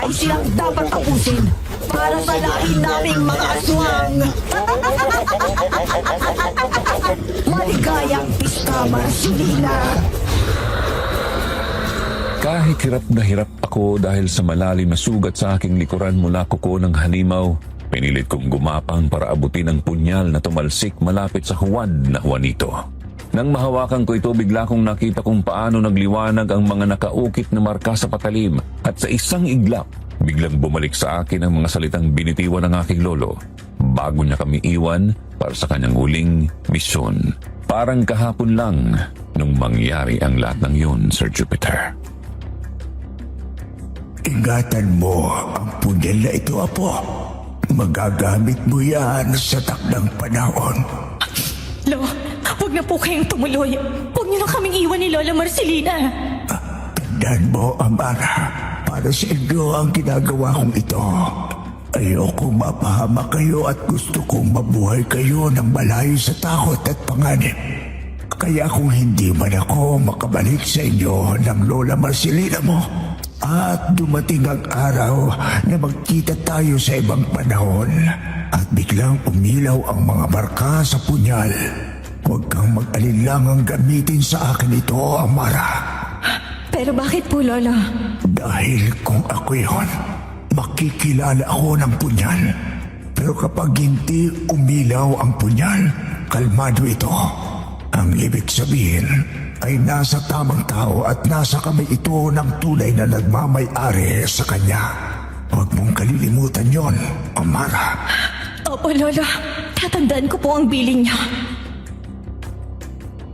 ay silang dapat tapusin para sa lahi naming mga aswang. Maligayang pista, Marcelina. Kahit hirap na hirap ako dahil sa malalim na sugat sa aking likuran mula kuko ng halimaw, pinilit kong gumapang para abutin ang punyal na tumalsik malapit sa huwad na Juanito. Nang mahawakan ko ito, bigla kong nakita kung paano nagliwanag ang mga nakaukit na marka sa patalim at sa isang iglap, biglang bumalik sa akin ang mga salitang binitiwan ng aking lolo bago niya kami iwan para sa kanyang huling misyon. Parang kahapon lang nung mangyari ang lahat ng yun, Sir Jupiter. Ingatan mo ang punyal na ito, Apo. Magagamit mo yan sa takdang panahon. Lo, huwag na po kayong tumuloy. Huwag niyo na kaming iwan ni Lola Marcelina. Tandaan mo, Amara, para sa inyo ang ginagawa kong ito. Ayokong mapahama kayo at gusto kong mabuhay kayo ng malayo sa takot at panganib. Kaya kung hindi man ako makabalik sa inyo ng Lola Marcelina mo, at dumating ang araw na magkita tayo sa ibang panahon at biglang umilaw ang mga marka sa punyal, huwag kang mag-alinlangang gamitin sa akin ito, Amara. Pero bakit po, Lolo? Dahil kung ako yon, makikilala ako ng punyal. Pero kapag hindi umilaw ang punyal, kalmado ito. Ang ibig sabihin ay nasa tamang tao at nasa kamay ito ng tunay na nagmamay-ari sa kanya. Huwag mong kalilimutan yon, Amara. Opo, Lolo. Tatandaan ko po ang bilin niyo.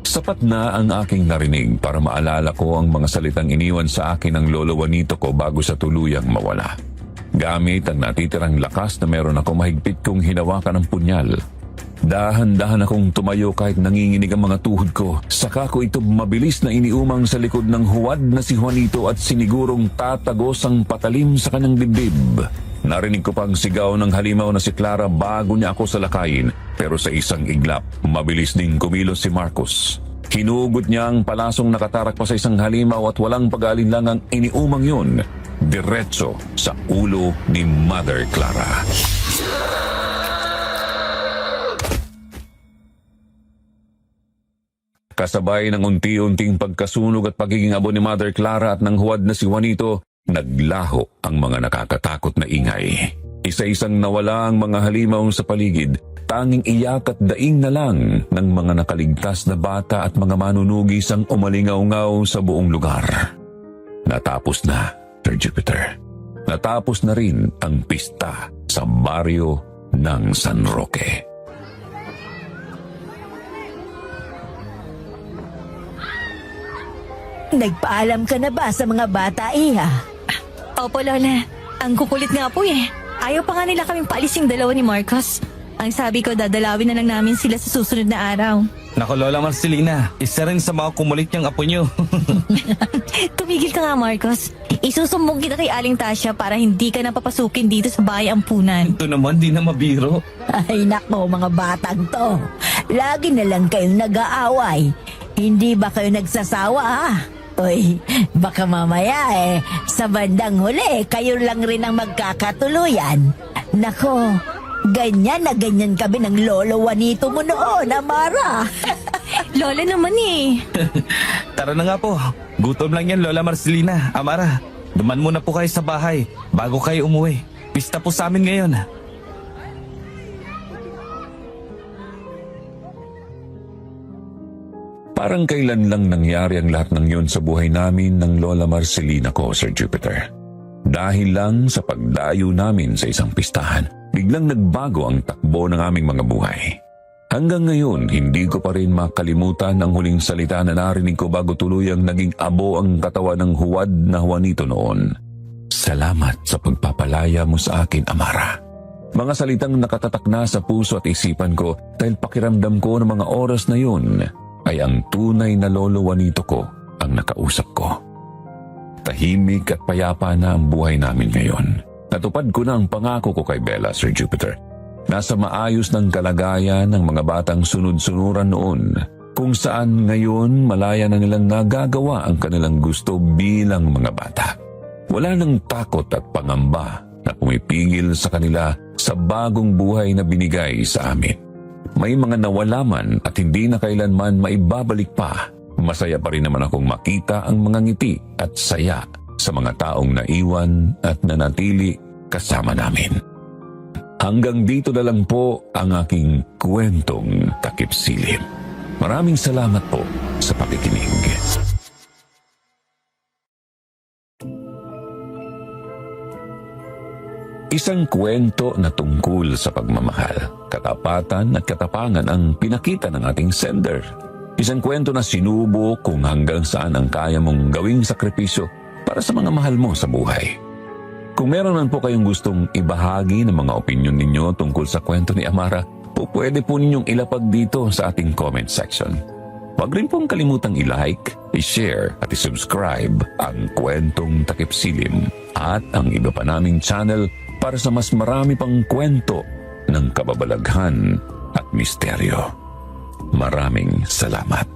Sapat na ang aking narinig para maalala ko ang mga salitang iniwan sa akin ng lolo Juanito ko bago sa tuluyang mawala. Gamit ang natitirang lakas na meron ako, mahigpit kong hinawakan ang punyal. Dahan-dahan akong tumayo kahit nanginginig ang mga tuhod ko. Saka ko ito mabilis na iniumang sa likod ng huwad na si Juanito at sinigurong tatagos ang patalim sa kanyang dibdib. Narinig ko pang sigaw ng halimaw na si Clara bago niya ako salakayin, pero sa isang iglap, mabilis ding kumilos si Marcos. Hinugot niya ang palasong nakatarak pa sa isang halimaw at walang pag-aalinlangang iniumang yun, diretso sa ulo ni Mother Clara. Kasabay ng unti-unting pagkasunog at pagiging abo ni Mother Clara at ng huwad na si Juanito, naglaho ang mga nakakatakot na ingay. Isa-isang nawala ang mga halimaw sa paligid, tanging iyak at daing na lang ng mga nakaligtas na bata at mga manunugis ang umalingaw-ngaw sa buong lugar. Natapos na, Sir Jupiter. Natapos na rin ang pista sa baryo ng San Roque. Nagpaalam ka na ba sa mga bata, Iha? Opo, Lola. Ang kukulit nga po eh. Ayaw pa nga nila kaming paalising dalawa ni Marcos. Ang sabi ko, dadalawin na lang namin sila sa susunod na araw. Naku, Lola Marcelina, isa rin sa mga kumulit niyang apo niyo. Tumigil ka nga, Marcos. Isusumbong kita kay Aling Tasha para hindi ka napapasukin dito sa bahay ampunan. Ito naman, di na mabiro. Ay nako, mga batang to. Lagi na lang kayong nag-aaway. Hindi ba kayo nagsasawa, ha? Uy, baka mamaya sa bandang huli, kayo lang rin ang magkakatuluyan. Nako, ganyan na ganyan kami ng lolo Juanito mo noon, Amara. Lola naman eh. Tara na nga po. Gutom lang yan, Lola Marcelina. Amara, duman muna po kayo sa bahay bago kayo umuwi. Pista po sa amin ngayon. Parang kailan lang nangyari ang lahat ng yun sa buhay namin ng Lola Marcelina ko, Sir Jupiter. Dahil lang sa pagdayo namin sa isang pistahan, biglang nagbago ang takbo ng aming mga buhay. Hanggang ngayon, hindi ko pa rin makalimutan ang huling salita na narinig ko bago tuluyang naging abo ang katawan ng huwad na Juanito noon. Salamat sa pagpapalaya mo sa akin, Amara. Mga salitang nakatatak na sa puso at isipan ko dahil pakiramdam ko ng mga oras na yun ay ang tunay na lolo Juanito ko ang nakausap ko. Tahimik at payapa na ang buhay namin ngayon. Natupad ko na ang pangako ko kay Bella, Sir Jupiter. Nasa maayos ng kalagayan ng mga batang sunod-sunuran noon, kung saan ngayon malaya na nilang nagagawa ang kanilang gusto bilang mga bata. Wala nang takot at pangamba na pumipigil sa kanila sa bagong buhay na binigay sa amin. May mga nawala man at hindi na kailanman maibabalik pa. Masaya pa rin naman akong makita ang mga ngiti at saya sa mga taong naiwan at nanatili kasama namin. Hanggang dito na lang po ang aking kwentong takip silim. Maraming salamat po sa pakikinig. Isang kwento na tungkol sa pagmamahal, katapatan at katapangan ang pinakita ng ating sender. Isang kwento na sinubo kung hanggang saan ang kaya mong gawing sakripisyo para sa mga mahal mo sa buhay. Kung meron man po kayong gustong ibahagi ng mga opinyon ninyo tungkol sa kwento ni Amara, pwede po ninyong ilapag dito sa ating comment section. Huwag rin pong kalimutang i-like, i-share at i-subscribe ang Kwentong Takip Silim at ang iba pa naming channel para sa mas marami pang kwento ng kababalaghan at misteryo. Maraming salamat.